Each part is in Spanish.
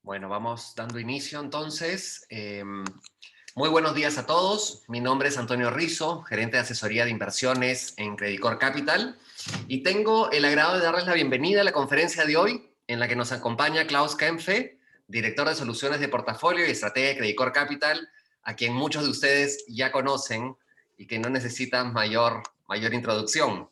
Bueno, vamos dando inicio entonces. Muy buenos días a todos. Mi nombre es Antonio Rizzo, gerente de asesoría de inversiones en Credicorp Capital, y tengo el agrado de darles la bienvenida a la conferencia de hoy, en la que nos acompaña Klaus Kempfe, director de soluciones de portafolio y estrategia de Credicorp Capital, a quien muchos de ustedes ya conocen y que no necesitan mayor introducción.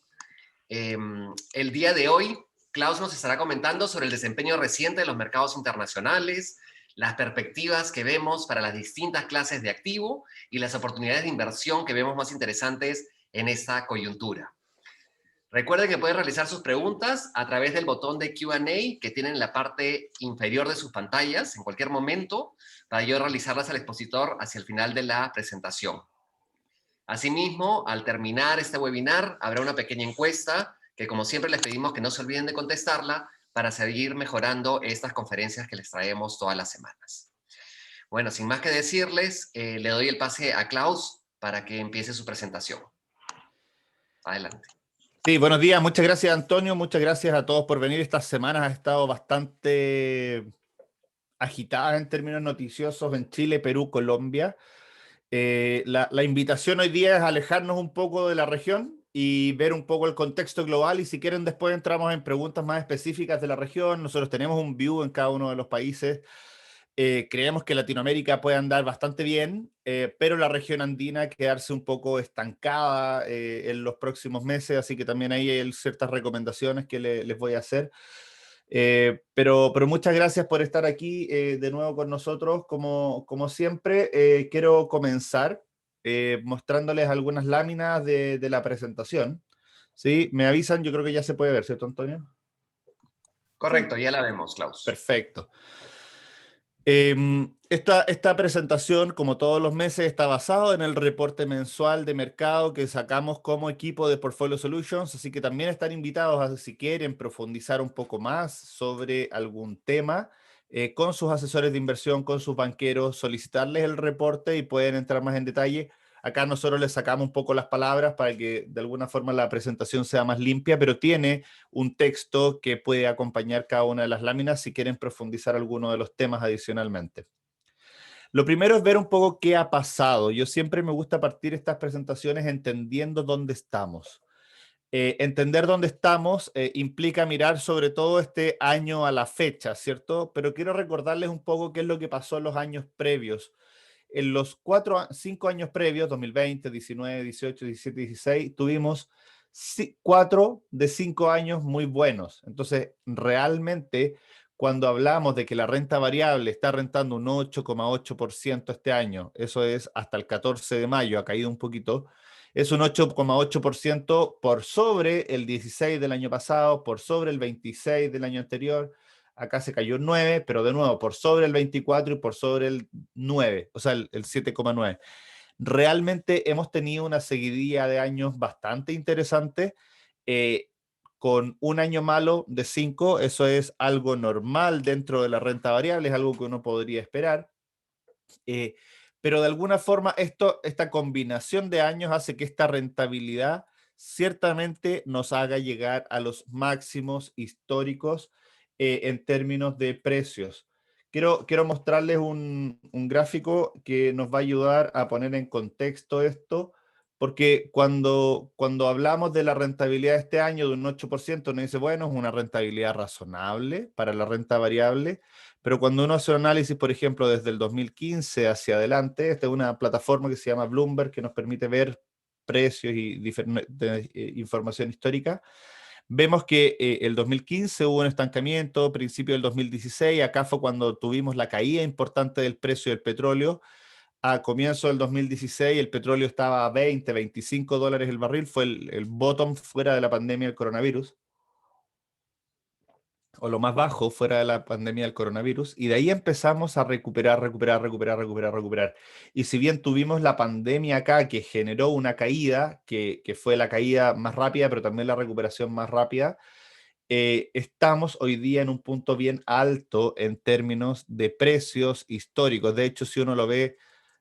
El día de hoy, Klaus nos estará comentando sobre el desempeño reciente de los mercados internacionales, las perspectivas que vemos para las distintas clases de activo y las oportunidades de inversión que vemos más interesantes en esta coyuntura. Recuerden que pueden realizar sus preguntas a través del botón de Q&A que tienen en la parte inferior de sus pantallas en cualquier momento para yo realizarlas al expositor hacia el final de la presentación. Asimismo, al terminar este webinar, habrá una pequeña encuesta que, como siempre, les pedimos que no se olviden de contestarla para seguir mejorando estas conferencias que les traemos todas las semanas. Bueno, sin más que decirles, le doy el pase a Klaus para que empiece su presentación. Adelante. Sí, buenos días. Muchas gracias, Antonio. Muchas gracias a todos por venir. Estas semanas ha estado bastante agitada en términos noticiosos en Chile, Perú, Colombia. La invitación hoy día es alejarnos un poco de la región y ver un poco el contexto global, y si quieren después entramos en preguntas más específicas de la región. Nosotros tenemos un view en cada uno de los países. Creemos que Latinoamérica puede andar bastante bien, pero la región andina quedarse un poco estancada en los próximos meses, así que también ahí hay ciertas recomendaciones que les voy a hacer. Pero muchas gracias por estar aquí de nuevo con nosotros. Como siempre, quiero comenzar mostrándoles algunas láminas de la presentación. ¿Sí? Me avisan, yo creo que ya se puede ver, ¿cierto, Antonio? Correcto, ya la vemos, Klaus. Perfecto. Esta presentación, como todos los meses, está basado en el reporte mensual de mercado que sacamos como equipo de Portfolio Solutions, así que también están invitados a, si quieren, profundizar un poco más sobre algún tema con sus asesores de inversión, con sus banqueros, solicitarles el reporte y pueden entrar más en detalle. Acá nosotros les sacamos un poco las palabras para que de alguna forma la presentación sea más limpia, pero tiene un texto que puede acompañar cada una de las láminas si quieren profundizar alguno de los temas adicionalmente. Lo primero es ver un poco qué ha pasado. Yo siempre me gusta partir estas presentaciones entendiendo dónde estamos. Entender dónde estamos implica mirar sobre todo este año a la fecha, ¿cierto? Pero quiero recordarles un poco qué es lo que pasó en los años previos. En los 5 años previos, 2020, 19, 18, 17, 16, tuvimos 4 de 5 años muy buenos. Entonces, realmente, cuando hablamos de que la renta variable está rentando un 8,8% este año, eso es hasta el 14 de mayo, ha caído un poquito, es un 8,8% por sobre el 16 del año pasado, por sobre el 26 del año anterior. Acá se cayó 9, pero de nuevo, por sobre el 24 y por sobre el 9, o sea, el 7,9. Realmente hemos tenido una seguidilla de años bastante interesante, eh, con un año malo de 5, eso es algo normal dentro de la renta variable, es algo que uno podría esperar. Eh, pero de alguna forma esta combinación de años hace que esta rentabilidad ciertamente nos haga llegar a los máximos históricos en términos de precios. Quiero mostrarles un gráfico que nos va a ayudar a poner en contexto esto, porque cuando hablamos de la rentabilidad de este año de un 8%, uno dice, bueno, es una rentabilidad razonable para la renta variable. Pero cuando uno hace un análisis, por ejemplo, desde el 2015 hacia adelante, esta es una plataforma que se llama Bloomberg, que nos permite ver precios y información histórica. Vemos que el 2015 hubo un estancamiento, principio del 2016, acá fue cuando tuvimos la caída importante del precio del petróleo. A comienzo del 2016 el petróleo estaba a 20, 25 dólares el barril, fue el bottom fuera de la pandemia del coronavirus, o lo más bajo fuera de la pandemia del coronavirus, y de ahí empezamos a recuperar. Y si bien tuvimos la pandemia acá que generó una caída, que fue la caída más rápida, pero también la recuperación más rápida, estamos hoy día en un punto bien alto en términos de precios históricos. De hecho, si uno lo ve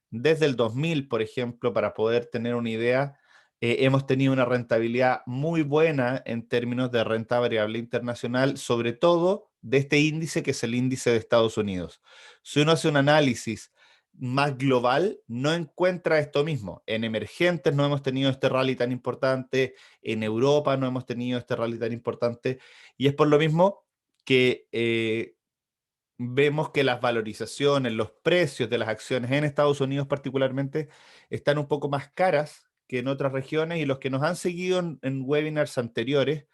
desde el 2000, por ejemplo, para poder tener una idea, hemos tenido una rentabilidad muy buena en términos de renta variable internacional, sobre todo de este índice que es el índice de Estados Unidos. Si uno hace un análisis más global, no encuentra esto mismo. En emergentes no hemos tenido este rally tan importante, en Europa no hemos tenido este rally tan importante, y es por lo mismo que vemos que las valorizaciones, los precios de las acciones en Estados Unidos particularmente, están un poco más caras que en otras regiones, y los que nos han seguido en webinars anteriores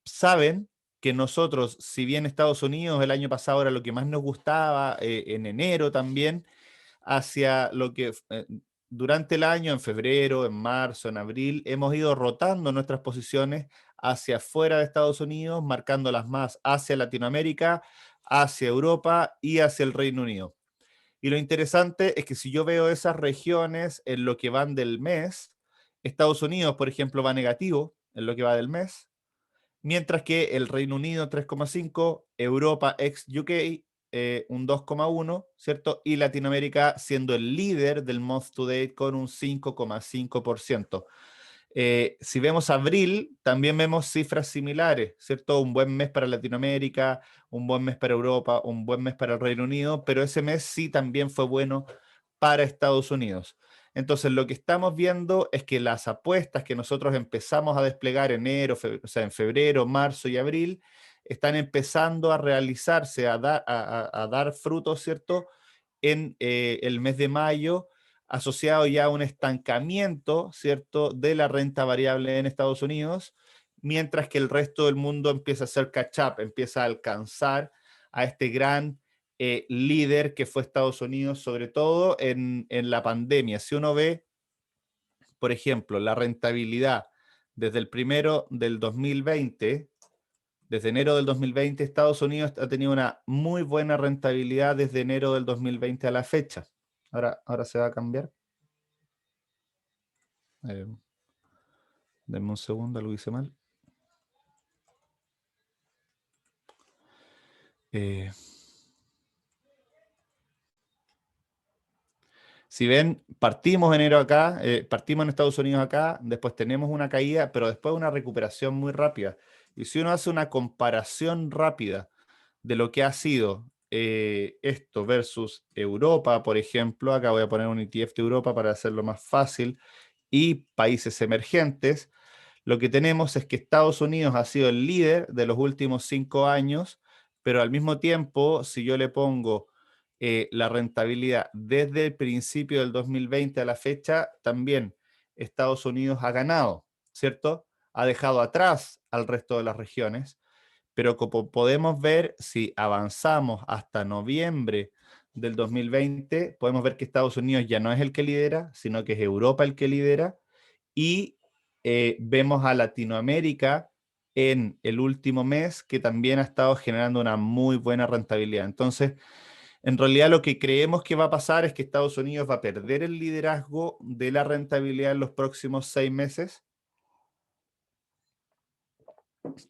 saben que nosotros, si bien Estados Unidos el año pasado era lo que más nos gustaba, en enero también, hacia lo que durante el año, en febrero, en marzo, en abril, hemos ido rotando nuestras posiciones hacia afuera de Estados Unidos, marcándolas más hacia Latinoamérica, hacia Europa y hacia el Reino Unido. Y lo interesante es que si yo veo esas regiones en lo que van del mes, Estados Unidos, por ejemplo, va negativo en lo que va del mes, mientras que el Reino Unido 3,5, Europa ex UK un 2,1, ¿cierto? Y Latinoamérica siendo el líder del month to date con un 5,5%. Si vemos abril, también vemos cifras similares, ¿cierto? Un buen mes para Latinoamérica, un buen mes para Europa, un buen mes para el Reino Unido, pero ese mes sí también fue bueno para Estados Unidos. Entonces, lo que estamos viendo es que las apuestas que nosotros empezamos a desplegar en enero, o sea, en febrero, marzo y abril, están empezando a realizarse, a dar frutos, ¿cierto? En el mes de mayo, asociado ya a un estancamiento, ¿cierto?, de la renta variable en Estados Unidos, mientras que el resto del mundo empieza a hacer catch-up, empieza a alcanzar a este gran líder que fue Estados Unidos, sobre todo en la pandemia. Si uno ve, por ejemplo, la rentabilidad desde el primero del 2020, desde enero del 2020, Estados Unidos ha tenido una muy buena rentabilidad desde enero del 2020 a la fecha. Ahora se va a cambiar. Denme un segundo, lo hice mal. Si ven, partimos enero acá, partimos en Estados Unidos acá, después tenemos una caída, pero después una recuperación muy rápida. Y si uno hace una comparación rápida de lo que ha sido esto versus Europa, por ejemplo, acá voy a poner un ETF de Europa para hacerlo más fácil, y países emergentes, lo que tenemos es que Estados Unidos ha sido el líder de los últimos 5 años, pero al mismo tiempo, si yo le pongo la rentabilidad desde el principio del 2020 a la fecha, también Estados Unidos ha ganado, ¿cierto? Ha dejado atrás al resto de las regiones, pero como podemos ver, si avanzamos hasta noviembre del 2020, podemos ver que Estados Unidos ya no es el que lidera, sino que es Europa el que lidera, y vemos a Latinoamérica en el último mes que también ha estado generando una muy buena rentabilidad. Entonces, en realidad lo que creemos que va a pasar es que Estados Unidos va a perder el liderazgo de la rentabilidad en los próximos 6 meses.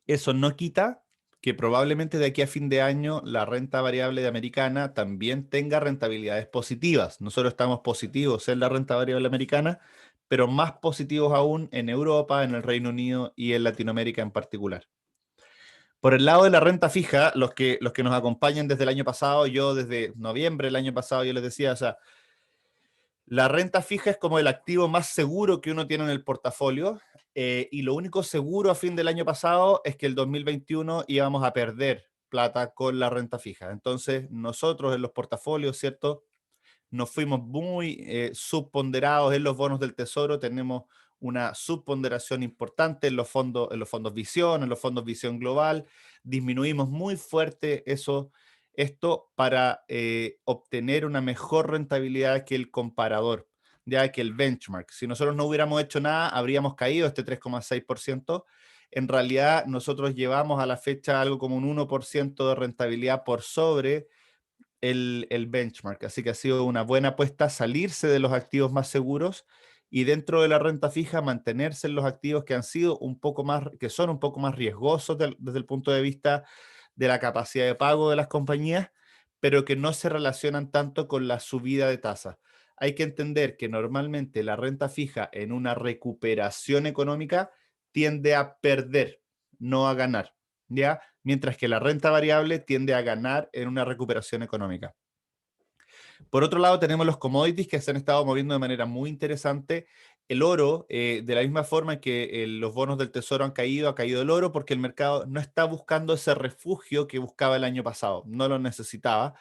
Eso no quita que probablemente de aquí a fin de año la renta variable de americana también tenga rentabilidades positivas. Nosotros estamos positivos en la renta variable americana, pero más positivos aún en Europa, en el Reino Unido y en Latinoamérica en particular. Por el lado de la renta fija, los que nos acompañan desde el año pasado, yo desde noviembre del año pasado, yo les decía, o sea, la renta fija es como el activo más seguro que uno tiene en el portafolio, y lo único seguro a fin del año pasado es que el 2021 íbamos a perder plata con la renta fija. Entonces, nosotros en los portafolios, ¿cierto? Nos fuimos muy subponderados en los bonos del tesoro, tenemos una subponderación importante en los fondos Visión, en los fondos Visión Global, disminuimos muy fuerte esto para obtener una mejor rentabilidad que el comparador, ya que el benchmark. Si nosotros no hubiéramos hecho nada, habríamos caído este 3,6%. En realidad, nosotros llevamos a la fecha algo como un 1% de rentabilidad por sobre el benchmark. Así que ha sido una buena apuesta salirse de los activos más seguros y dentro de la renta fija mantenerse en los activos que han sido un poco más, que son un poco más riesgosos desde el punto de vista de la capacidad de pago de las compañías, pero que no se relacionan tanto con la subida de tasas. Hay que entender que normalmente la renta fija en una recuperación económica tiende a perder, no a ganar, ¿ya? mientras que la renta variable tiende a ganar en una recuperación económica. Por otro lado, tenemos los commodities que se han estado moviendo de manera muy interesante. El oro, de la misma forma en que los bonos del tesoro han caído, ha caído el oro porque el mercado no está buscando ese refugio que buscaba el año pasado, no lo necesitaba.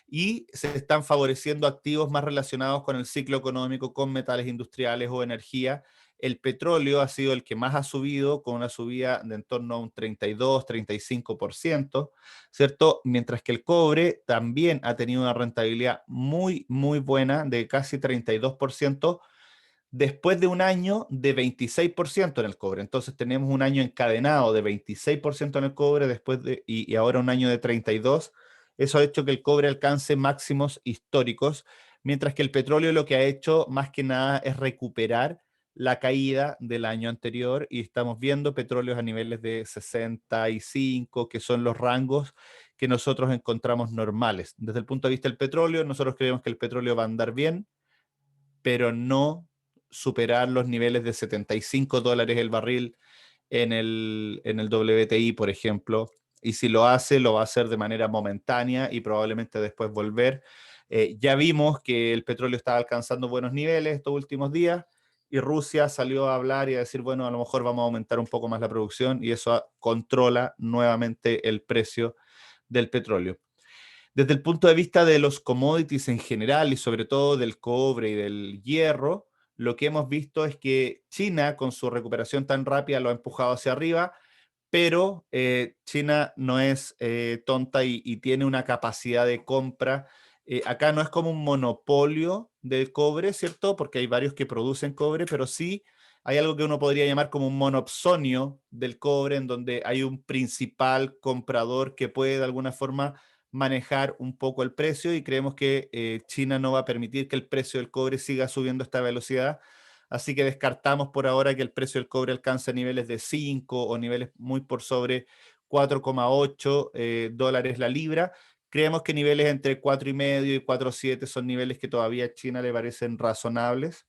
Y se están favoreciendo activos más relacionados con el ciclo económico, con metales industriales o energía. El petróleo ha sido el que más ha subido, con una subida de en torno a un 32-35%, ¿cierto? Mientras que el cobre también ha tenido una rentabilidad muy, muy buena, de casi 32%, después de un año de 26% en el cobre. Entonces tenemos un año encadenado de 26% en el cobre y ahora un año de 32%. Eso ha hecho que el cobre alcance máximos históricos, mientras que el petróleo lo que ha hecho más que nada es recuperar la caída del año anterior y estamos viendo petróleos a niveles de 65, que son los rangos que nosotros encontramos normales. Desde el punto de vista del petróleo, nosotros creemos que el petróleo va a andar bien, pero no superar los niveles de $75 el barril en el WTI, por ejemplo. Y si lo hace, lo va a hacer de manera momentánea y probablemente después volver. Ya vimos que el petróleo estaba alcanzando buenos niveles estos últimos días y Rusia salió a hablar y a decir, bueno, a lo mejor vamos a aumentar un poco más la producción y eso controla nuevamente el precio del petróleo. Desde el punto de vista de los commodities en general y sobre todo del cobre y del hierro, lo que hemos visto es que China, con su recuperación tan rápida, lo ha empujado hacia arriba, pero China no es tonta y tiene una capacidad de compra. Acá no es como un monopolio del cobre, ¿cierto? Porque hay varios que producen cobre, pero sí hay algo que uno podría llamar como un monopsonio del cobre, en donde hay un principal comprador que puede de alguna forma manejar un poco el precio y creemos que China no va a permitir que el precio del cobre siga subiendo a esta velocidad. Así que descartamos por ahora que el precio del cobre alcance niveles de 5 o niveles muy por sobre 4,8 dólares la libra. Creemos que niveles entre 4,5 y 4,7 son niveles que todavía a China le parecen razonables.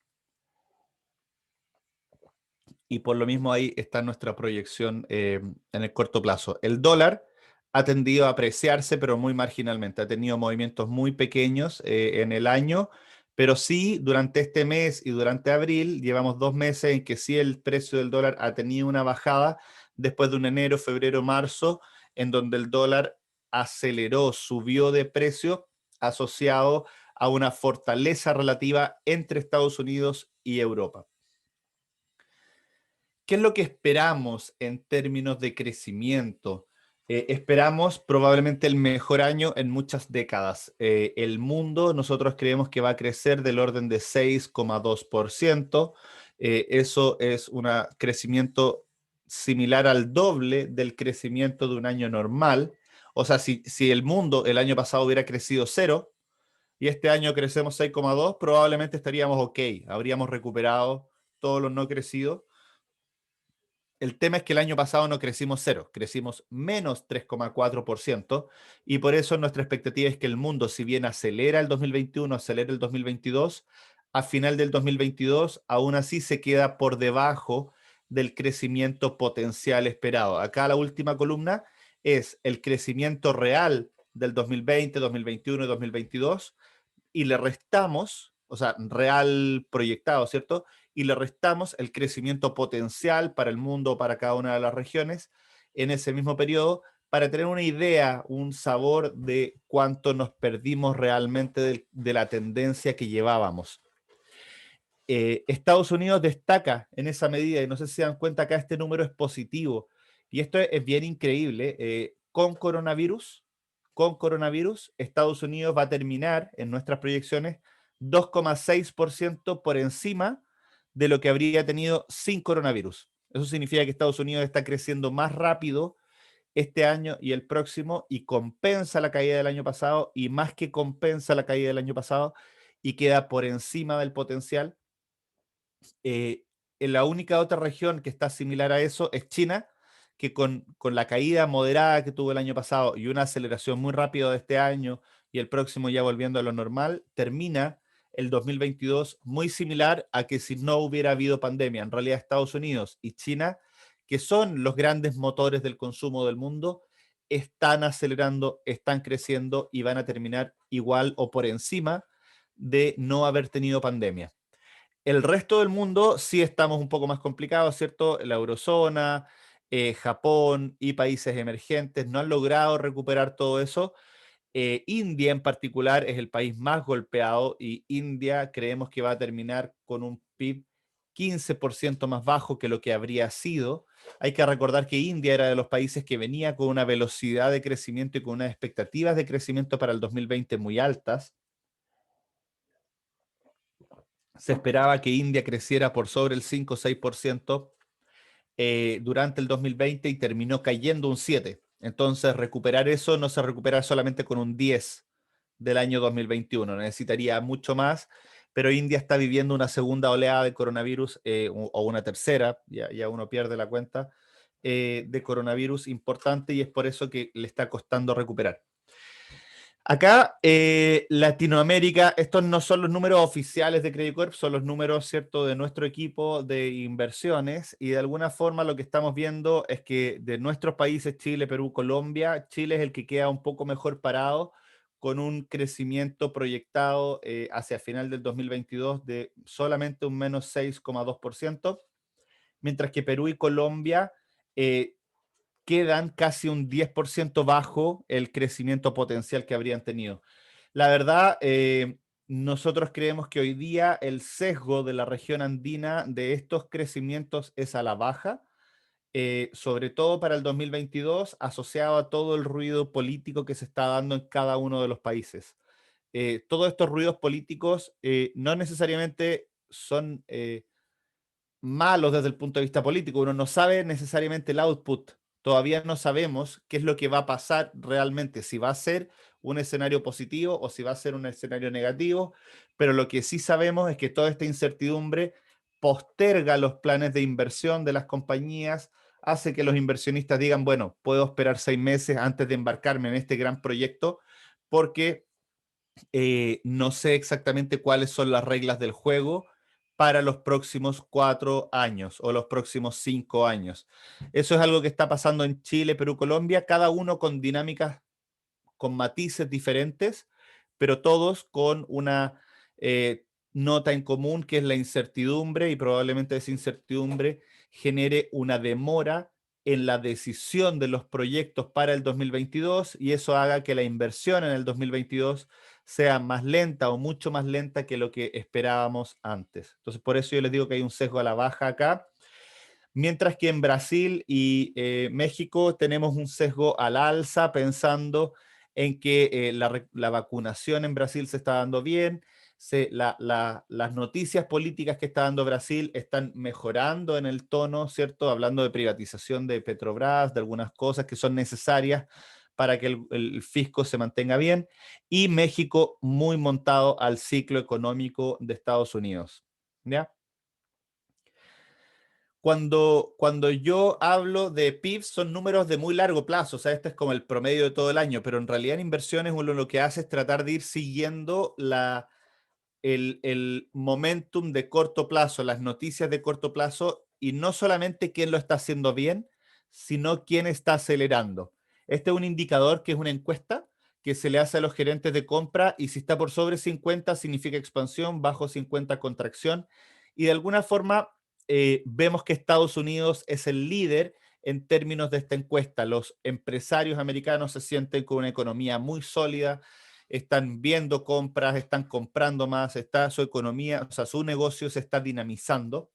Y por lo mismo ahí está nuestra proyección en el corto plazo. El dólar ha tendido a apreciarse, pero muy marginalmente. Ha tenido movimientos muy pequeños en el año, pero sí durante este mes y durante abril llevamos 2 meses en que sí el precio del dólar ha tenido una bajada después de un enero, febrero, marzo, en donde el dólar aceleró, subió de precio asociado a una fortaleza relativa entre Estados Unidos y Europa. ¿Qué es lo que esperamos en términos de crecimiento? Esperamos probablemente el mejor año en muchas décadas. El mundo, nosotros creemos que va a crecer del orden de 6,2%. Eso es un crecimiento similar al doble del crecimiento de un año normal. O sea, si el mundo el año pasado hubiera crecido 0 y este año crecemos 6,2, probablemente estaríamos ok, habríamos recuperado todos los no crecidos. El tema es que el año pasado no crecimos 0, crecimos menos 3,4% y por eso nuestra expectativa es que el mundo, si bien acelera el 2021, acelera el 2022, a final del 2022 aún así se queda por debajo del crecimiento potencial esperado. Acá la última columna es el crecimiento real del 2020, 2021 y 2022 y le restamos, o sea, real proyectado, ¿cierto? Y le restamos el crecimiento potencial para el mundo, para cada una de las regiones en ese mismo periodo, para tener una idea, un sabor de cuánto nos perdimos realmente de la tendencia que llevábamos. Estados Unidos destaca en esa medida, y no sé si se dan cuenta, acá este número es positivo, y esto es bien increíble. Con coronavirus, Estados Unidos va a terminar en nuestras proyecciones 2,6% por encima de lo que habría tenido sin coronavirus. Eso significa que Estados Unidos está creciendo más rápido este año y el próximo y compensa la caída del año pasado y más que compensa la caída del año pasado y queda por encima del potencial. En la única otra región que está similar a eso es China, que con la caída moderada que tuvo el año pasado y una aceleración muy rápida de este año y el próximo ya volviendo a lo normal, termina el 2022 muy similar a que si no hubiera habido pandemia. En realidad Estados Unidos y China, que son los grandes motores del consumo del mundo, están acelerando, están creciendo y van a terminar igual o por encima de no haber tenido pandemia. El resto del mundo sí estamos un poco más complicados, ¿cierto? La eurozona, Japón y países emergentes no han logrado recuperar todo eso. India en particular es el país más golpeado y India creemos que va a terminar con un PIB 15% más bajo que lo que habría sido. Hay que recordar que India era de los países que venía con una velocidad de crecimiento y con unas expectativas de crecimiento para el 2020 muy altas. Se esperaba que India creciera por sobre el 5 o 6% durante el 2020 y terminó cayendo un 7%. Entonces, recuperar eso no se recupera solamente con un 10 del año 2021, necesitaría mucho más, pero India está viviendo una segunda oleada de coronavirus o una tercera, ya uno pierde la cuenta, de coronavirus importante y es por eso que le está costando recuperar. Acá, Latinoamérica, estos no son los números oficiales de Credit Corp, son los números, ¿cierto?, de nuestro equipo de inversiones y de alguna forma lo que estamos viendo es que de nuestros países, Chile, Perú, Colombia, Chile es el que queda un poco mejor parado con un crecimiento proyectado hacia final del 2022 de solamente un menos 6,2%, mientras que Perú y Colombia eh, quedan casi un 10% bajo el crecimiento potencial que habrían tenido. La verdad, nosotros creemos que hoy día el sesgo de la región andina de estos crecimientos es a la baja, sobre todo para el 2022, asociado a todo el ruido político que se está dando en cada uno de los países. Todos estos ruidos políticos no necesariamente son malos desde el punto de vista político. Uno no sabe necesariamente el output. Todavía no sabemos qué es lo que va a pasar realmente, si va a ser un escenario positivo o si va a ser un escenario negativo, pero lo que sí sabemos es que toda esta incertidumbre posterga los planes de inversión de las compañías, hace que los inversionistas digan, bueno, puedo esperar 6 meses antes de embarcarme en este gran proyecto porque no sé exactamente cuáles son las reglas del juego para los próximos 4 años o los próximos 5 años. Eso es algo que está pasando en Chile, Perú, Colombia, cada uno con dinámicas, con matices diferentes, pero todos con una nota en común que es la incertidumbre y probablemente esa incertidumbre genere una demora en la decisión de los proyectos para el 2022 y eso haga que la inversión en el 2022 sea más lenta o mucho más lenta que lo que esperábamos antes. Entonces, por eso yo les digo que hay un sesgo a la baja acá, mientras que en Brasil y México tenemos un sesgo al alza, pensando en que la vacunación en Brasil se está dando bien, las noticias políticas que está dando Brasil están mejorando en el tono, ¿cierto? Hablando de privatización de Petrobras, de algunas cosas que son necesarias para que el fisco se mantenga bien, y México muy montado al ciclo económico de Estados Unidos, ¿ya? Cuando yo hablo de PIB son números de muy largo plazo, o sea, este es como el promedio de todo el año, pero en realidad en inversiones uno lo que hace es tratar de ir siguiendo el momentum de corto plazo, las noticias de corto plazo, y no solamente quién lo está haciendo bien, sino quién está acelerando. Este es un indicador que es una encuesta que se le hace a los gerentes de compra y si está por sobre 50 significa expansión, bajo 50 contracción, y de alguna forma vemos que Estados Unidos es el líder en términos de esta encuesta. Los empresarios americanos se sienten con una economía muy sólida, están viendo compras, están comprando más, está su economía, o sea, su negocio se está dinamizando.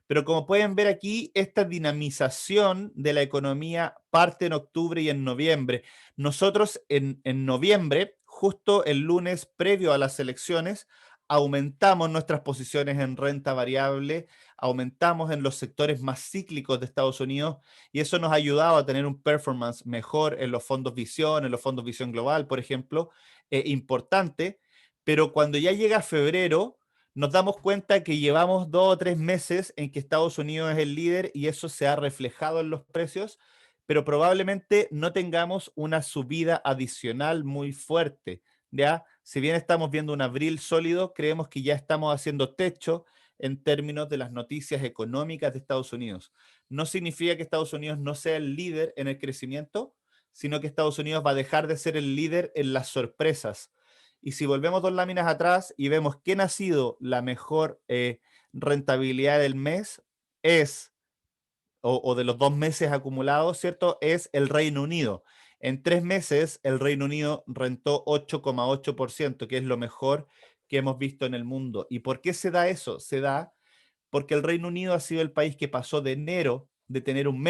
Pero como pueden ver aquí, esta dinamización de la economía parte en octubre y en noviembre. Nosotros en noviembre, justo el lunes previo a las elecciones, aumentamos nuestras posiciones en renta variable, aumentamos en los sectores más cíclicos de Estados Unidos y eso nos ha ayudado a tener un performance mejor en los fondos visión global, por ejemplo, importante. Pero cuando ya llega febrero, nos damos cuenta que llevamos 2 o 3 meses en que Estados Unidos es el líder y eso se ha reflejado en los precios, pero probablemente no tengamos una subida adicional muy fuerte. ¿Ya? Si bien estamos viendo un abril sólido, creemos que ya estamos haciendo techo en términos de las noticias económicas de Estados Unidos. No significa que Estados Unidos no sea el líder en el crecimiento, sino que Estados Unidos va a dejar de ser el líder en las sorpresas. Y si volvemos 2 láminas atrás y vemos quién ha sido la mejor rentabilidad del mes, es o de los 2 meses acumulados, ¿cierto? Es el Reino Unido. En 3 meses, el Reino Unido rentó 8,8%, que es lo mejor que hemos visto en el mundo. ¿Y por qué se da eso? Se da porque el Reino Unido ha sido el país que pasó de enero de tener un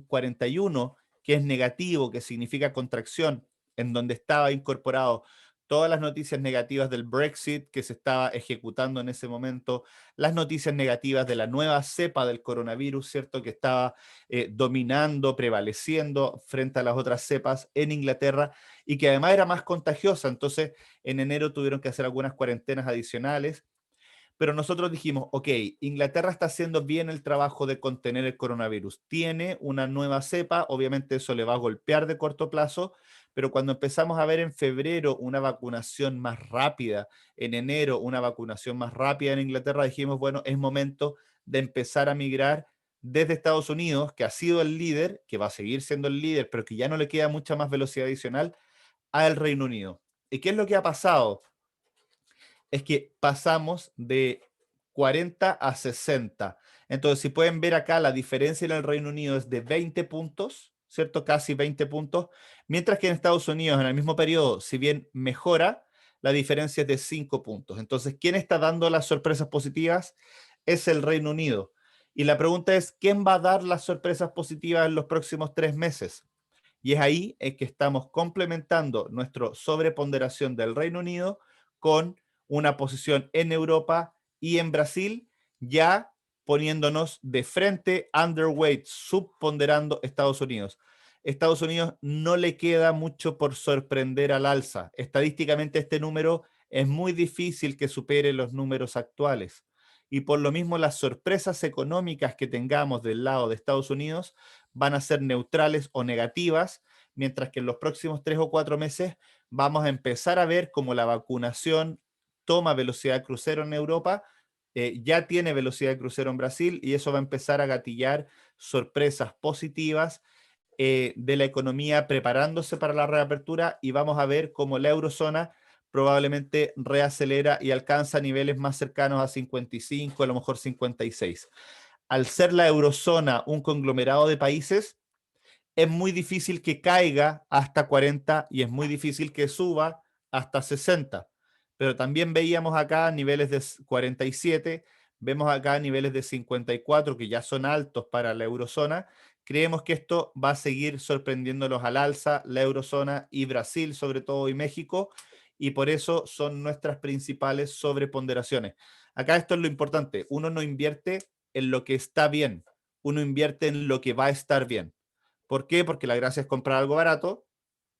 41, que es negativo, que significa contracción, en donde estaba incorporado todas las noticias negativas del Brexit que se estaba ejecutando en ese momento, las noticias negativas de la nueva cepa del coronavirus, ¿cierto? Que estaba dominando, prevaleciendo frente a las otras cepas en Inglaterra y que además era más contagiosa. Entonces, en enero tuvieron que hacer algunas cuarentenas adicionales, pero nosotros dijimos, ok, Inglaterra está haciendo bien el trabajo de contener el coronavirus. Tiene una nueva cepa, obviamente eso le va a golpear de corto plazo, pero cuando empezamos a ver en febrero una vacunación más rápida, en enero una vacunación más rápida en Inglaterra, dijimos, bueno, es momento de empezar a migrar desde Estados Unidos, que ha sido el líder, que va a seguir siendo el líder, pero que ya no le queda mucha más velocidad adicional, al Reino Unido. ¿Y qué es lo que ha pasado? Es que pasamos de 40 a 60. Entonces, si pueden ver acá, la diferencia en el Reino Unido es de 20 puntos, ¿cierto? Casi 20 puntos, mientras que en Estados Unidos, en el mismo periodo, si bien mejora, la diferencia es de 5 puntos. Entonces, ¿quién está dando las sorpresas positivas? Es el Reino Unido. Y la pregunta es, ¿quién va a dar las sorpresas positivas en los próximos 3 meses? Y es ahí que estamos complementando nuestra sobreponderación del Reino Unido con una posición en Europa y en Brasil, ya poniéndonos de frente, underweight, subponderando Estados Unidos. Estados Unidos no le queda mucho por sorprender al alza. Estadísticamente este número es muy difícil que supere los números actuales. Y por lo mismo las sorpresas económicas que tengamos del lado de Estados Unidos van a ser neutrales o negativas, mientras que en los próximos 3 o 4 meses vamos a empezar a ver cómo la vacunación toma velocidad de crucero en Europa, ya tiene velocidad de crucero en Brasil y eso va a empezar a gatillar sorpresas positivas de la economía preparándose para la reapertura y vamos a ver cómo la eurozona probablemente reacelera y alcanza niveles más cercanos a 55, a lo mejor 56. Al ser la eurozona un conglomerado de países, es muy difícil que caiga hasta 40 y es muy difícil que suba hasta 60. Pero también veíamos acá niveles de 47, vemos acá niveles de 54 que ya son altos para la eurozona. Creemos que esto va a seguir sorprendiéndolos al alza, la eurozona y Brasil sobre todo y México, y por eso son nuestras principales sobreponderaciones. Acá esto es lo importante, uno no invierte en lo que está bien, uno invierte en lo que va a estar bien. ¿Por qué? Porque la gracia es comprar algo barato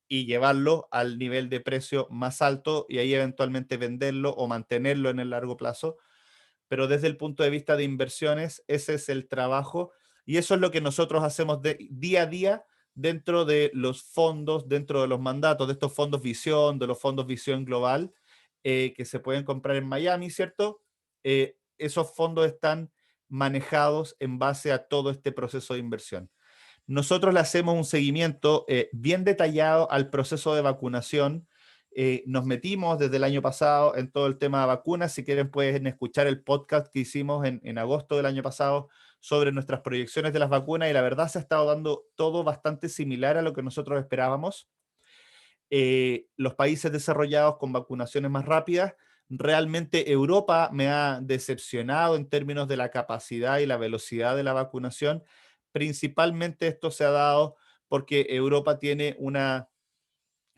y llevarlo al nivel de precio más alto y ahí eventualmente venderlo o mantenerlo en el largo plazo. Pero desde el punto de vista de inversiones, ese es el trabajo y eso es lo que nosotros hacemos día a día dentro de los fondos, dentro de los mandatos, de estos fondos Visión, de los fondos Visión Global, que se pueden comprar en Miami, ¿cierto? Esos fondos están manejados en base a todo este proceso de inversión. Nosotros le hacemos un seguimiento bien detallado al proceso de vacunación. Nos metimos desde el año pasado en todo el tema de vacunas. Si quieren pueden escuchar el podcast que hicimos en agosto del año pasado sobre nuestras proyecciones de las vacunas y la verdad se ha estado dando todo bastante similar a lo que nosotros esperábamos. Los países desarrollados con vacunaciones más rápidas, realmente Europa me ha decepcionado en términos de la capacidad y la velocidad de la vacunación. Principalmente esto se ha dado porque Europa tiene una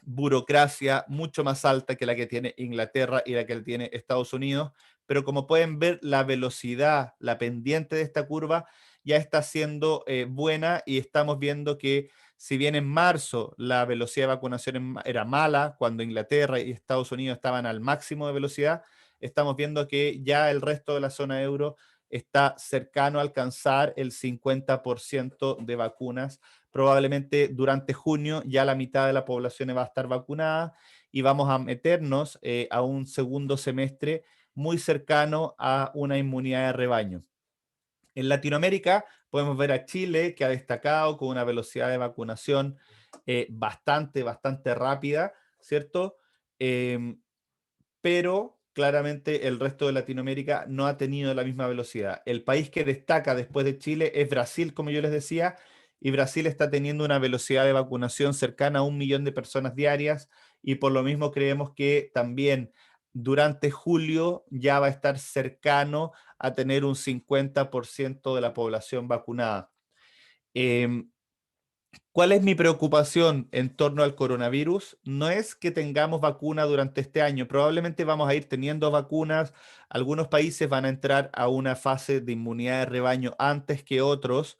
burocracia mucho más alta que la que tiene Inglaterra y la que tiene Estados Unidos, pero como pueden ver, la velocidad, la pendiente de esta curva ya está siendo buena y estamos viendo que si bien en marzo la velocidad de vacunación era mala, cuando Inglaterra y Estados Unidos estaban al máximo de velocidad, estamos viendo que ya el resto de la zona euro está cercano a alcanzar el 50% de vacunas. Probablemente durante junio ya la mitad de la población va a estar vacunada y vamos a meternos a un segundo semestre muy cercano a una inmunidad de rebaño. En Latinoamérica podemos ver a Chile, que ha destacado con una velocidad de vacunación bastante rápida, ¿cierto? Em, pero claramente el resto de Latinoamérica no ha tenido la misma velocidad. El país que destaca después de Chile es Brasil, como yo les decía, y Brasil está teniendo una velocidad de vacunación cercana a 1 millón de personas diarias, y por lo mismo creemos que también durante julio ya va a estar cercano a tener un 50% de la población vacunada. Em, ¿Cuál es mi preocupación en torno al coronavirus? No es que tengamos vacuna durante este año, probablemente vamos a ir teniendo vacunas, algunos países van a entrar a una fase de inmunidad de rebaño antes que otros.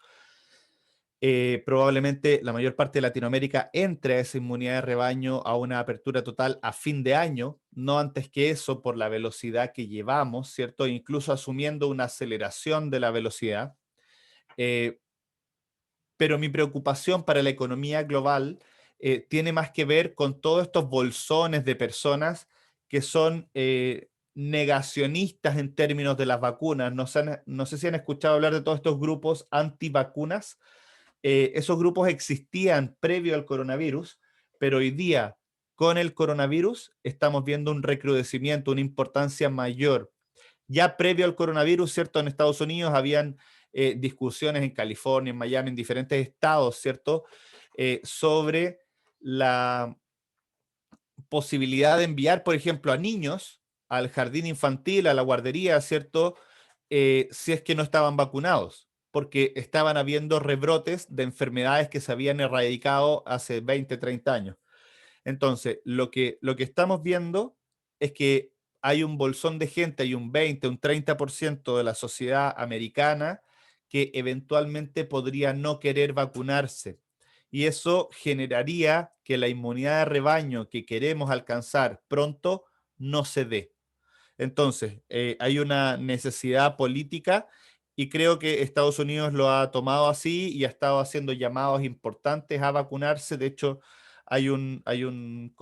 Probablemente la mayor parte de Latinoamérica entre a esa inmunidad de rebaño a una apertura total a fin de año, no antes que eso por la velocidad que llevamos, ¿cierto? Incluso asumiendo una aceleración de la velocidad. Eh, pero mi preocupación para la economía global tiene más que ver con todos estos bolsones de personas que son negacionistas en términos de las vacunas. No sé si han escuchado hablar de todos estos grupos antivacunas. Esos grupos existían previo al coronavirus, pero hoy día, con el coronavirus, estamos viendo un recrudecimiento, una importancia mayor. Ya previo al coronavirus, ¿cierto? En Estados Unidos habían discusiones en California, en Miami, en diferentes estados, ¿cierto? Sobre la posibilidad de enviar, por ejemplo, a niños al jardín infantil, a la guardería, ¿cierto? Si es que no estaban vacunados, porque estaban habiendo rebrotes de enfermedades que se habían erradicado hace 20, 30 años. Entonces, lo que estamos viendo es que hay un bolsón de gente, hay un 20, un 30% de la sociedad americana que eventualmente podría no querer vacunarse. Y eso generaría que la inmunidad de rebaño que queremos alcanzar pronto no se dé. Entonces, hay una necesidad política y creo que Estados Unidos lo ha tomado así y ha estado haciendo llamados importantes a vacunarse. De hecho, hay un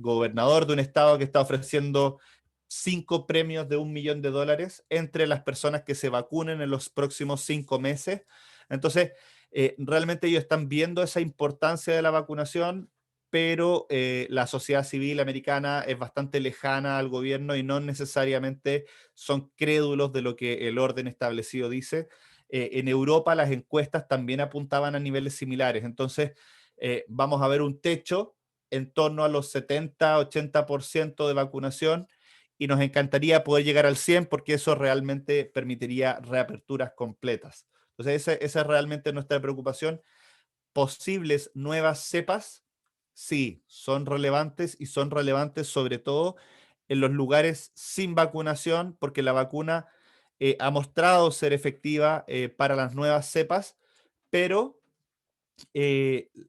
gobernador de un estado que está ofreciendo 5 premios de $1 millón entre las personas que se vacunen en los próximos 5 meses. Entonces, realmente ellos están viendo esa importancia de la vacunación, pero la sociedad civil americana es bastante lejana al gobierno y no necesariamente son crédulos de lo que el orden establecido dice. En Europa las encuestas también apuntaban a niveles similares, entonces vamos a ver un techo en torno a los 70-80% de vacunación y nos encantaría poder llegar al 100 porque eso realmente permitiría reaperturas completas. Entonces esa es realmente nuestra preocupación. Posibles nuevas cepas, sí, son relevantes y son relevantes sobre todo en los lugares sin vacunación, porque la vacuna ha mostrado ser efectiva para las nuevas cepas, pero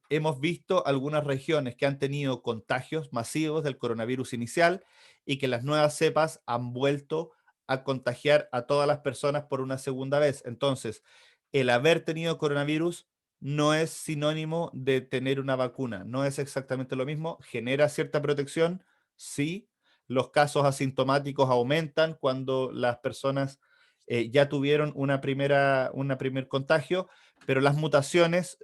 hemos visto algunas regiones que han tenido contagios masivos del coronavirus inicial y que las nuevas cepas han vuelto a contagiar a todas las personas por una segunda vez. Entonces, el haber tenido coronavirus no es sinónimo de tener una vacuna, no es exactamente lo mismo, genera cierta protección, sí, los casos asintomáticos aumentan cuando las personas ya tuvieron una primer contagio, pero las mutaciones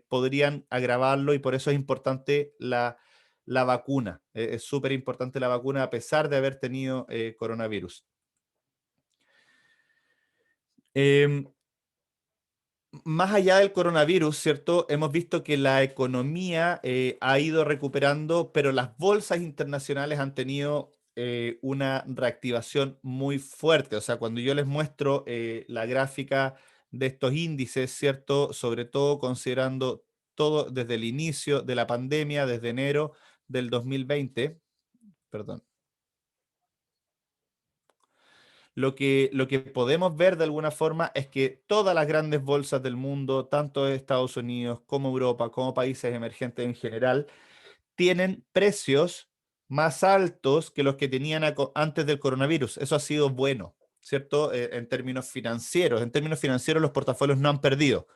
podrían agravarlo y por eso es importante la vacuna. Es súper importante la vacuna a pesar de haber tenido coronavirus. Eh, Más allá del coronavirus, ¿cierto? Hemos visto que la economía ha ido recuperando, pero las bolsas internacionales han tenido una reactivación muy fuerte. O sea, cuando yo les muestro la gráfica de estos índices, ¿cierto? Sobre todo considerando todo desde el inicio de la pandemia, desde enero del 2020, perdón. Lo que podemos ver de alguna forma es que todas las grandes bolsas del mundo, tanto de Estados Unidos como Europa, como países emergentes en general, tienen precios más altos que los que tenían antes del coronavirus. Eso ha sido bueno, ¿cierto? En términos financieros. En términos financieros los portafolios no han perdido.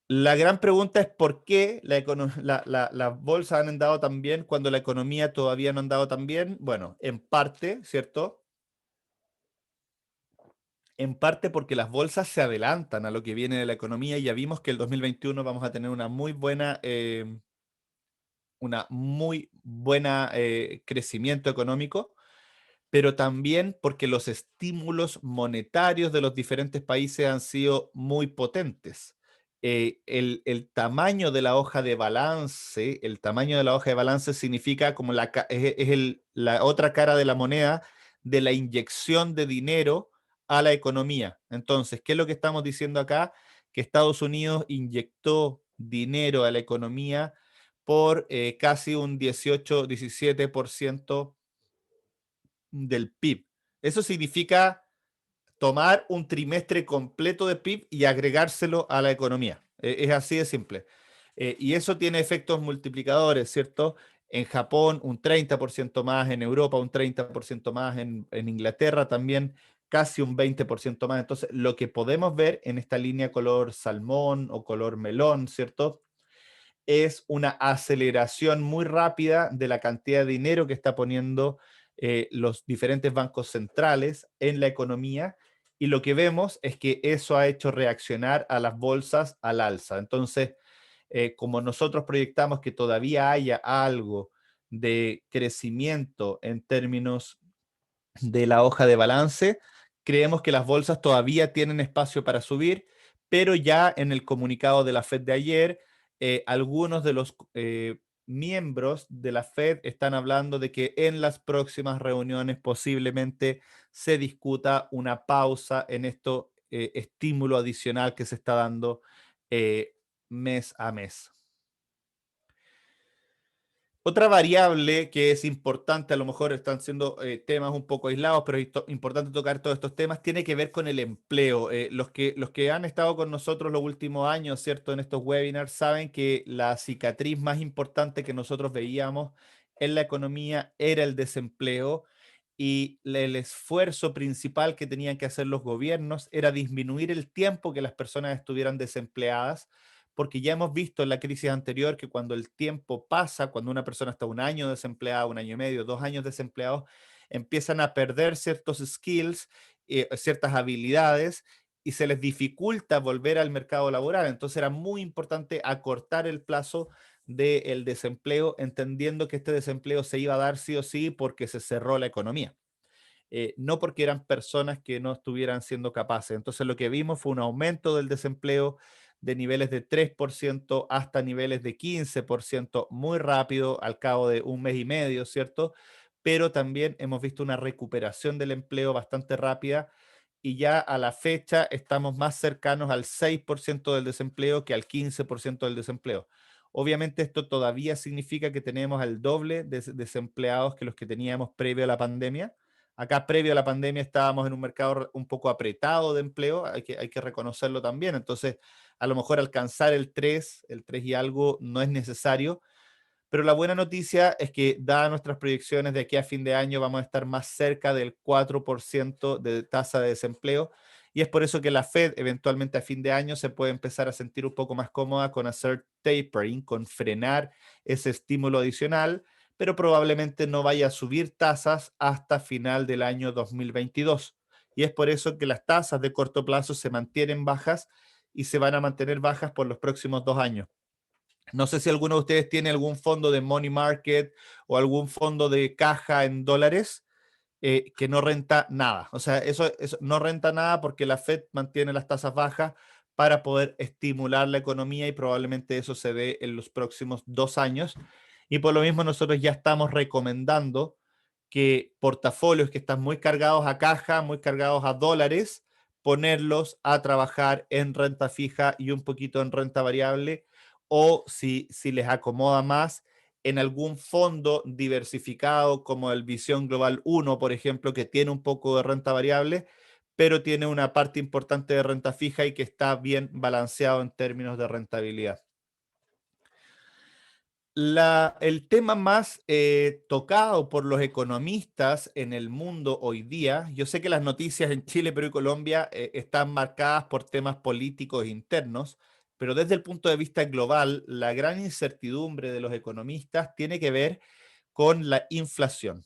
La gran pregunta es por qué las bolsas han andado tan bien cuando la economía todavía no ha andado tan bien. Bueno, en parte, ¿cierto? en parte porque las bolsas se adelantan a lo que viene de la economía y ya vimos que el 2021 vamos a tener una muy buena crecimiento económico, pero también porque los estímulos monetarios de los diferentes países han sido muy potentes. El tamaño de la hoja de balance, el tamaño de la hoja de balance significa como la otra cara de la moneda de la inyección de dinero a la economía. Entonces, ¿qué es lo que estamos diciendo acá? Que Estados Unidos inyectó dinero a la economía por casi un 18-17% del PIB. Eso significa tomar un trimestre completo de PIB y agregárselo a la economía. Es así de simple. Y eso tiene efectos multiplicadores, ¿cierto? En Japón un 30% más, en Europa un 30% más, en Inglaterra también casi un 20% más. Entonces, lo que podemos ver en esta línea color salmón o color melón, ¿cierto? Es una aceleración muy rápida de la cantidad de dinero que está poniendo los diferentes bancos centrales en la economía, y lo que vemos es que eso ha hecho reaccionar a las bolsas al alza. Entonces, como nosotros proyectamos que todavía haya algo de crecimiento en términos de la hoja de balance, creemos que las bolsas todavía tienen espacio para subir, pero ya en el comunicado de la Fed de ayer, algunos de los miembros de la Fed están hablando de que en las próximas reuniones posiblemente se discuta una pausa en esto estímulo adicional que se está dando eh, mes a mes. Otra variable que es importante, a lo mejor están siendo temas un poco aislados, pero es importante tocar todos estos temas, tiene que ver con el empleo. Los que han estado con nosotros los últimos años, ¿cierto? En estos webinars, saben que la cicatriz más importante que nosotros veíamos en la economía era el desempleo, y el esfuerzo principal que tenían que hacer los gobiernos era disminuir el tiempo que las personas estuvieran desempleadas, porque ya hemos visto en la crisis anterior que cuando el tiempo pasa, cuando una persona está un año desempleada, un año y medio, 2 años desempleados, empiezan a perder ciertos skills, ciertas habilidades, y se les dificulta volver al mercado laboral. Entonces era muy importante acortar el plazo del desempleo, entendiendo que este desempleo se iba a dar sí o sí porque se cerró la economía, no porque eran personas que no estuvieran siendo capaces. Entonces lo que vimos fue un aumento del desempleo de niveles de 3% hasta niveles de 15% muy rápido al cabo de un mes y medio, ¿cierto? Pero también hemos visto una recuperación del empleo bastante rápida, y ya a la fecha estamos más cercanos al 6% del desempleo que al 15% del desempleo. Obviamente esto todavía significa que tenemos el doble de desempleados que los que teníamos previo a la pandemia. Acá previo a la pandemia estábamos en un mercado un poco apretado de empleo, hay que reconocerlo también. Entonces, a lo mejor alcanzar el 3 y algo no es necesario, pero la buena noticia es que, dadas nuestras proyecciones de aquí a fin de año, vamos a estar más cerca del 4% de tasa de desempleo. Y es por eso que la Fed eventualmente a fin de año se puede empezar a sentir un poco más cómoda con hacer tapering, con frenar ese estímulo adicional, pero probablemente no vaya a subir tasas hasta final del año 2022. Y es por eso que las tasas de corto plazo se mantienen bajas y se van a mantener bajas por los próximos 2 años. No sé si alguno de ustedes tiene algún fondo de money market o algún fondo de caja en dólares que no renta nada. O sea, eso no renta nada porque la Fed mantiene las tasas bajas para poder estimular la economía, y probablemente eso se dé en los próximos 2 años. Y por lo mismo nosotros ya estamos recomendando que portafolios que están muy cargados a caja, muy cargados a dólares, ponerlos a trabajar en renta fija y un poquito en renta variable, o si les acomoda más, en algún fondo diversificado como el Visión Global 1, por ejemplo, que tiene un poco de renta variable, pero tiene una parte importante de renta fija y que está bien balanceado en términos de rentabilidad. El tema más tocado por los economistas en el mundo hoy día, yo sé que las noticias en Chile, Perú y Colombia están marcadas por temas políticos internos, pero desde el punto de vista global, la gran incertidumbre de los economistas tiene que ver con la inflación.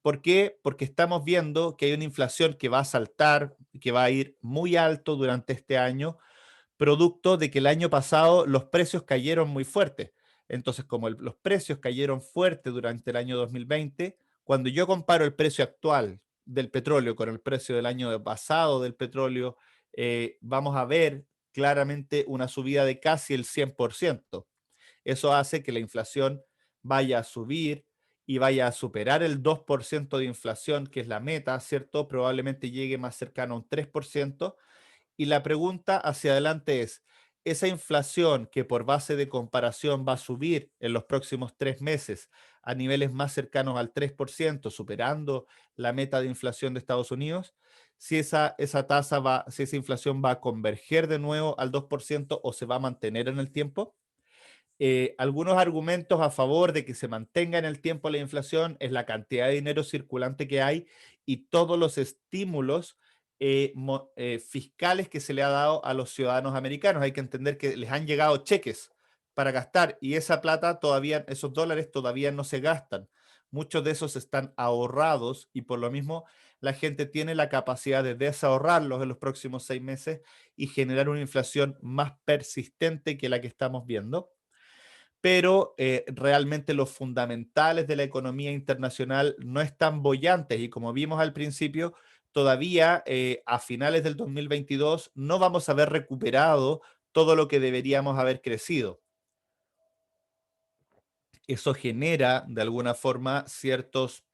¿Por qué? Porque estamos viendo que hay una inflación que va a saltar, que va a ir muy alto durante este año, producto de que el año pasado los precios cayeron muy fuerte. Entonces, como los precios cayeron fuerte durante el año 2020, cuando yo comparo el precio actual del petróleo con el precio del año pasado del petróleo, vamos a ver claramente una subida de casi el 100%. Eso hace que la inflación vaya a subir y vaya a superar el 2% de inflación, que es la meta, ¿cierto? Probablemente llegue más cercano a un 3%. Y la pregunta hacia adelante es, ¿esa inflación que por base de comparación va a subir en los próximos 3 meses a niveles más cercanos al 3%, superando la meta de inflación de Estados Unidos? Si esa tasa va, si esa inflación va a converger de nuevo al 2% o se va a mantener en el tiempo. Algunos argumentos a favor de que se mantenga en el tiempo la inflación es la cantidad de dinero circulante que hay y todos los estímulos fiscales que se le ha dado a los ciudadanos americanos. Hay que entender que les han llegado cheques para gastar y esa plata todavía, esos dólares todavía no se gastan. Muchos de esos están ahorrados y por lo mismo la gente tiene la capacidad de desahorrarlos en los próximos 6 meses y generar una inflación más persistente que la que estamos viendo, pero realmente los fundamentales de la economía internacional no están bollantes y como vimos al principio, todavía a finales del 2022 no vamos a haber recuperado todo lo que deberíamos haber crecido. Eso genera de alguna forma ciertos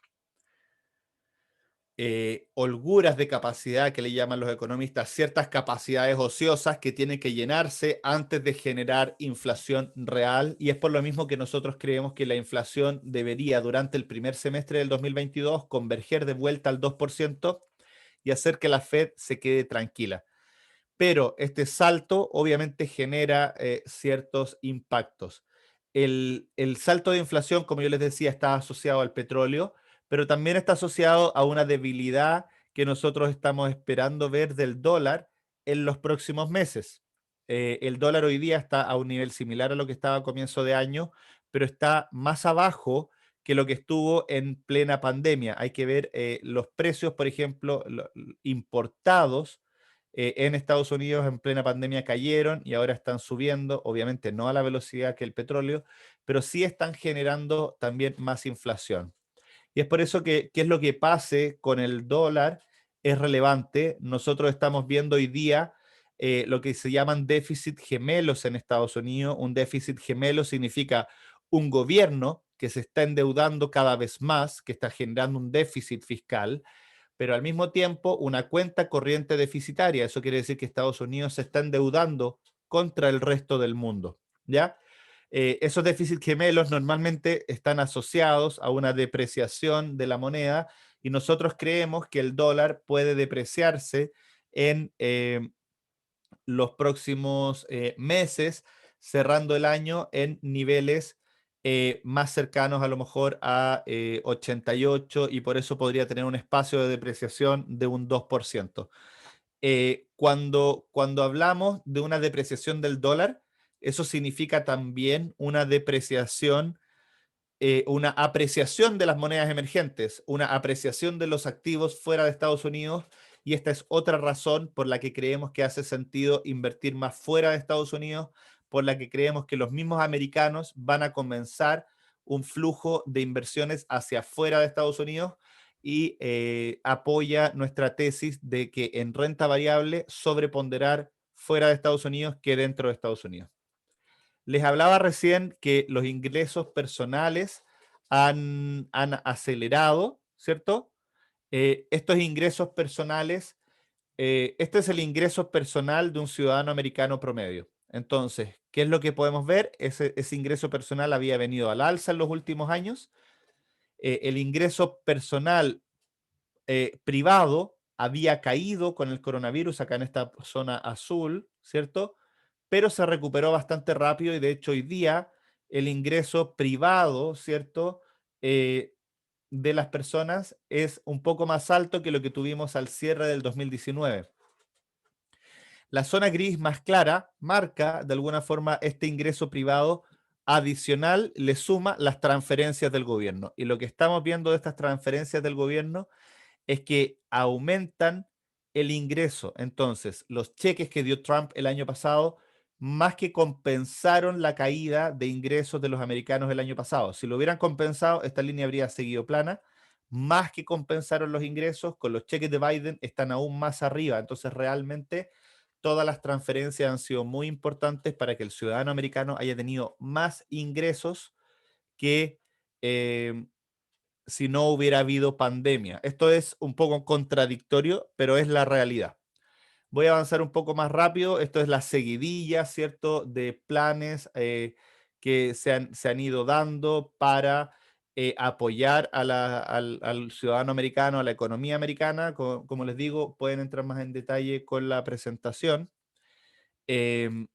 holguras de capacidad que le llaman los economistas, ciertas capacidades ociosas que tienen que llenarse antes de generar inflación real. Y es por lo mismo que nosotros creemos que la inflación debería durante el primer semestre del 2022 converger de vuelta al 2% y hacer que la Fed se quede tranquila. Pero este salto obviamente genera ciertos impactos. El salto de inflación, como yo les decía, está asociado al petróleo, pero también está asociado a una debilidad que nosotros estamos esperando ver del dólar en los próximos meses. El dólar hoy día está a un nivel similar a lo que estaba a comienzo de año, pero está más abajo que lo que estuvo en plena pandemia. Hay que ver los precios, por ejemplo, importados en Estados Unidos en plena pandemia cayeron y ahora están subiendo, obviamente no a la velocidad que el petróleo, pero sí están generando también más inflación. Y es por eso que qué es lo que pase con el dólar es relevante. Nosotros estamos viendo hoy día lo que se llaman déficit gemelos en Estados Unidos. Un déficit gemelo significa un gobierno que se está endeudando cada vez más, que está generando un déficit fiscal, pero al mismo tiempo una cuenta corriente deficitaria. Eso quiere decir que Estados Unidos se está endeudando contra el resto del mundo, ¿ya? Esos déficits gemelos normalmente están asociados a una depreciación de la moneda y nosotros creemos que el dólar puede depreciarse en los próximos meses, cerrando el año en niveles más cercanos a lo mejor a 88 y por eso podría tener un espacio de depreciación de un 2%. Cuando hablamos de una depreciación del dólar, eso significa también una depreciación, una apreciación de las monedas emergentes, una apreciación de los activos fuera de Estados Unidos, y esta es otra razón por la que creemos que hace sentido invertir más fuera de Estados Unidos, por la que creemos que los mismos americanos van a comenzar un flujo de inversiones hacia afuera de Estados Unidos y apoya nuestra tesis de que en renta variable sobreponderar fuera de Estados Unidos que dentro de Estados Unidos. Les hablaba recién que los ingresos personales han acelerado, ¿cierto? Estos ingresos personales, este es el ingreso personal de un ciudadano americano promedio. Entonces, ¿qué es lo que podemos ver? Ese ingreso personal había venido al alza en los últimos años. El ingreso personal privado había caído con el coronavirus acá en esta zona azul, ¿cierto? Pero se recuperó bastante rápido y de hecho hoy día el ingreso privado, ¿cierto? Eh, de las personas es un poco más alto que lo que tuvimos al cierre del 2019. La zona gris más clara marca de alguna forma este ingreso privado adicional le suma las transferencias del gobierno. Y lo que estamos viendo de estas transferencias del gobierno es que aumentan el ingreso. Entonces, los cheques que dio Trump el año pasado, más que compensaron la caída de ingresos de los americanos el año pasado. Si lo hubieran compensado, esta línea habría seguido plana. Más que compensaron los ingresos, con los cheques de Biden están aún más arriba. Entonces, realmente todas las transferencias han sido muy importantes para que el ciudadano americano haya tenido más ingresos que si no hubiera habido pandemia. Esto es un poco contradictorio, pero es la realidad. Voy a avanzar un poco más rápido. Esto es la seguidilla, ¿cierto?, de planes que se han ido dando para apoyar al ciudadano americano, a la economía americana. Como les digo, pueden entrar más en detalle con la presentación. Em,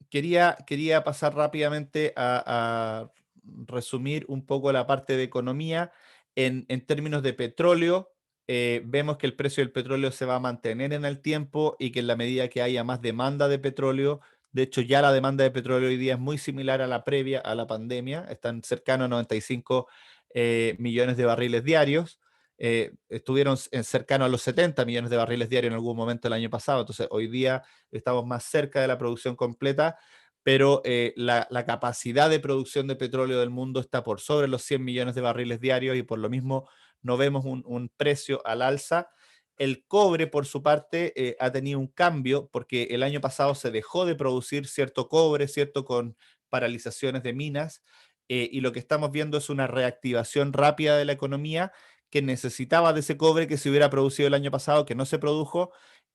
quería pasar rápidamente a resumir un poco la parte de economía. En términos de petróleo, vemos que el precio del petróleo se va a mantener en el tiempo y que en la medida que haya más demanda de petróleo, de hecho ya la demanda de petróleo hoy día es muy similar a la previa a la pandemia, están cercanos a 95 millones de barriles diarios. Estuvieron cercanos a los 70 millones de barriles diarios en algún momento el año pasado, entonces hoy día estamos más cerca de la producción completa, pero la capacidad de producción de petróleo del mundo está por sobre los 100 millones de barriles diarios y por lo mismo no vemos un precio al alza. El cobre, por su parte, ha tenido un cambio porque el año pasado se dejó de producir cierto cobre, cierto, con paralizaciones de minas, y lo que estamos viendo es una reactivación rápida de la economía que necesitaba de ese cobre que se hubiera producido el año pasado, que no se produjo,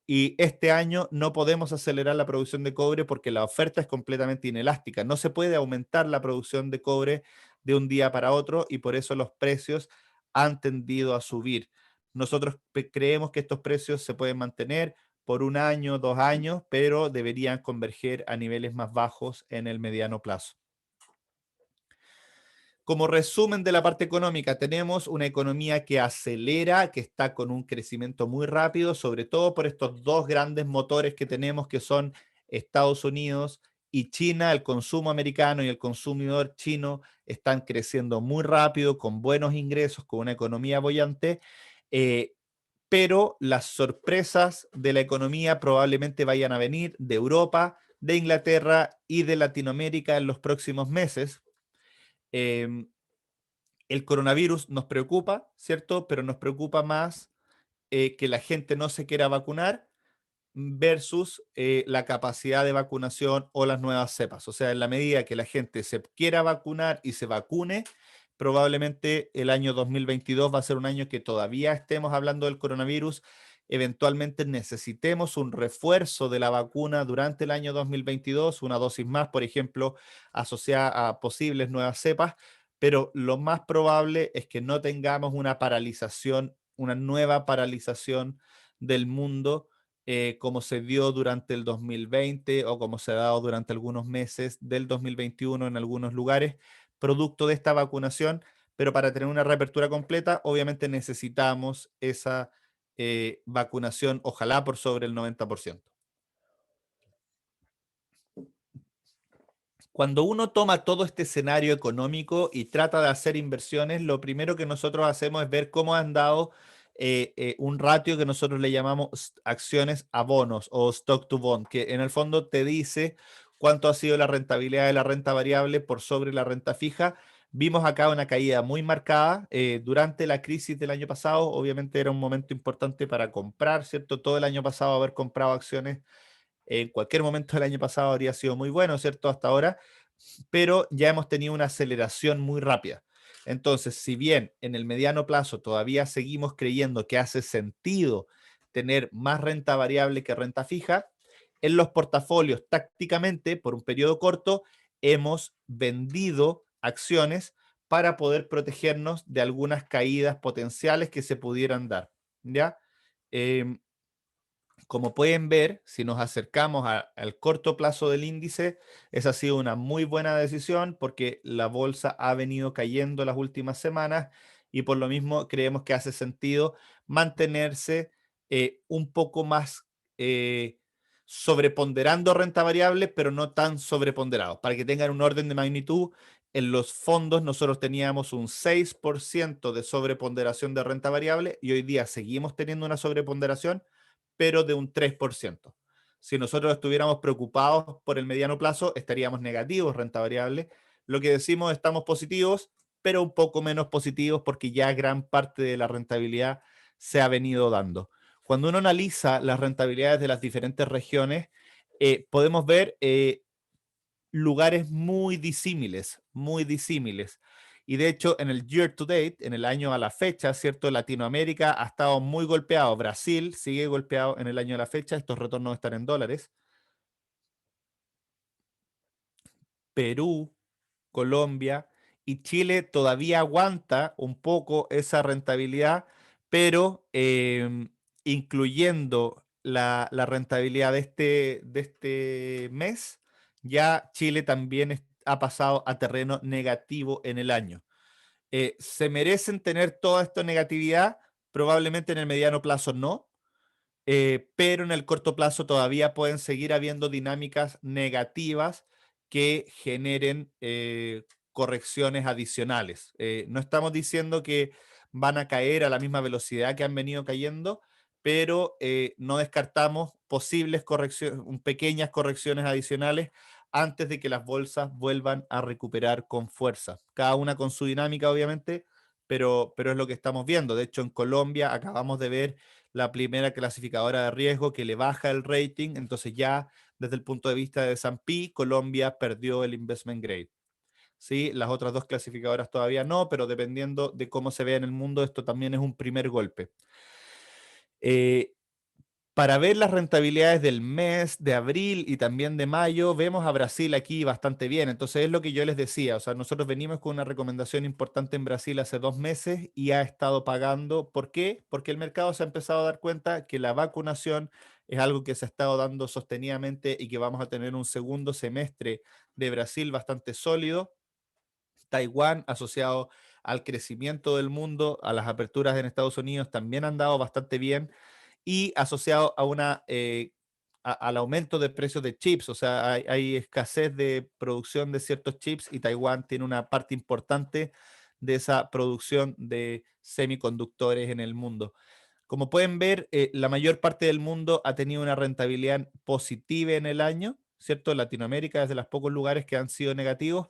y este año no podemos acelerar la producción de cobre porque la oferta es completamente inelástica. No se puede aumentar la producción de cobre de un día para otro y por eso los precios han tendido a subir. Nosotros creemos que estos precios se pueden mantener por un año, 2 años, pero deberían converger a niveles más bajos en el mediano plazo. Como resumen de la parte económica, tenemos una economía que acelera, que está con un crecimiento muy rápido, sobre todo por estos dos grandes motores que tenemos, que son Estados Unidos y China. El consumo americano y el consumidor chino están creciendo muy rápido, con buenos ingresos, con una economía boyante, eh, pero las sorpresas de la economía probablemente vayan a venir de Europa, de Inglaterra y de Latinoamérica en los próximos meses. Eh, el coronavirus nos preocupa, ¿cierto? Pero nos preocupa más que la gente no se quiera vacunar versus la capacidad de vacunación o las nuevas cepas. O sea, en la medida que la gente se quiera vacunar y se vacune, probablemente el año 2022 va a ser un año que todavía estemos hablando del coronavirus. Eventualmente necesitemos un refuerzo de la vacuna durante el año 2022, una dosis más, por ejemplo, asociada a posibles nuevas cepas, pero lo más probable es que no tengamos una paralización, una nueva paralización del mundo como se dio durante el 2020 o como se ha dado durante algunos meses del 2021 en algunos lugares, producto de esta vacunación, pero para tener una reapertura completa, obviamente necesitamos esa vacunación, ojalá por sobre el 90%. Cuando uno toma todo este escenario económico y trata de hacer inversiones, lo primero que nosotros hacemos es ver cómo han dado un ratio que nosotros le llamamos acciones a bonos o stock to bond, que en el fondo te dice cuánto ha sido la rentabilidad de la renta variable por sobre la renta fija. Vimos acá una caída muy marcada durante la crisis del año pasado. Obviamente era un momento importante para comprar, ¿cierto? Todo el año pasado haber comprado acciones en cualquier momento del año pasado habría sido muy bueno, ¿cierto? Hasta ahora, pero ya hemos tenido una aceleración muy rápida. Entonces, si bien en el mediano plazo todavía seguimos creyendo que hace sentido tener más renta variable que renta fija, en los portafolios tácticamente, por un periodo corto, hemos vendido acciones para poder protegernos de algunas caídas potenciales que se pudieran dar, ¿ya? Eh, como pueden ver, si nos acercamos al corto plazo del índice, esa ha sido una muy buena decisión porque la bolsa ha venido cayendo las últimas semanas y por lo mismo creemos que hace sentido mantenerse un poco más eh, sobreponderando renta variable, pero no tan sobreponderados. Para que tengan un orden de magnitud, en los fondos nosotros teníamos un 6% de sobreponderación de renta variable y hoy día seguimos teniendo una sobreponderación, pero de un 3%. Si nosotros estuviéramos preocupados por el mediano plazo, estaríamos negativos renta variable. Lo que decimos, estamos positivos, pero un poco menos positivos porque ya gran parte de la rentabilidad se ha venido dando. Cuando uno analiza las rentabilidades de las diferentes regiones, podemos ver lugares muy disímiles, muy disímiles. Y de hecho, en el year to date, en el año a la fecha, ¿cierto? Latinoamérica ha estado muy golpeado. Brasil sigue golpeado en el año a la fecha. Estos retornos están en dólares. Perú, Colombia y Chile todavía aguanta un poco esa rentabilidad, pero incluyendo la rentabilidad de este mes, ya Chile también ha pasado a terreno negativo en el año. ¿Se merecen tener toda esta negatividad? Probablemente en el mediano plazo no, pero en el corto plazo todavía pueden seguir habiendo dinámicas negativas que generen correcciones adicionales. No estamos diciendo que van a caer a la misma velocidad que han venido cayendo, pero no descartamos posibles correcciones, pequeñas correcciones adicionales antes de que las bolsas vuelvan a recuperar con fuerza. Cada una con su dinámica, obviamente, pero es lo que estamos viendo. De hecho, en Colombia acabamos de ver la primera clasificadora de riesgo que le baja el rating, entonces ya desde el punto de vista de S&P, Colombia perdió el investment grade. ¿Sí? Las otras dos clasificadoras todavía no, pero dependiendo de cómo se vea en el mundo, esto también es un primer golpe. Para ver las rentabilidades del mes de abril y también de mayo, vemos a Brasil aquí bastante bien. Entonces es lo que yo les decía. O sea, nosotros venimos con una recomendación importante en Brasil hace 2 meses y ha estado pagando. ¿Por qué? Porque el mercado se ha empezado a dar cuenta que la vacunación es algo que se ha estado dando sostenidamente y que vamos a tener un segundo semestre de Brasil bastante sólido. Taiwán, asociado al crecimiento del mundo, a las aperturas en Estados Unidos, también han dado bastante bien y asociado a al aumento de precios de chips, o sea, hay escasez de producción de ciertos chips y Taiwán tiene una parte importante de esa producción de semiconductores en el mundo. Como pueden ver, la mayor parte del mundo ha tenido una rentabilidad positiva en el año, ¿cierto? Latinoamérica es de los pocos lugares que han sido negativos,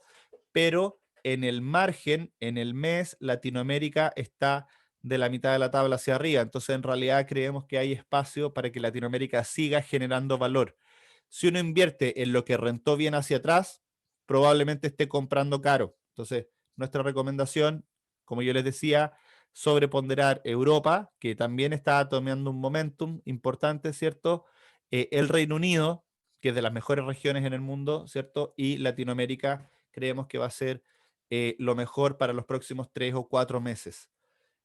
pero en el margen, en el mes, Latinoamérica está de la mitad de la tabla hacia arriba. Entonces, en realidad creemos que hay espacio para que Latinoamérica siga generando valor. Si uno invierte en lo que rentó bien hacia atrás, probablemente esté comprando caro. Entonces, nuestra recomendación, como yo les decía, sobreponderar Europa, que también está tomando un momentum importante, ¿cierto? El Reino Unido, que es de las mejores regiones en el mundo, ¿cierto? Y Latinoamérica, creemos que va a ser lo mejor para los próximos 3 o 4 meses.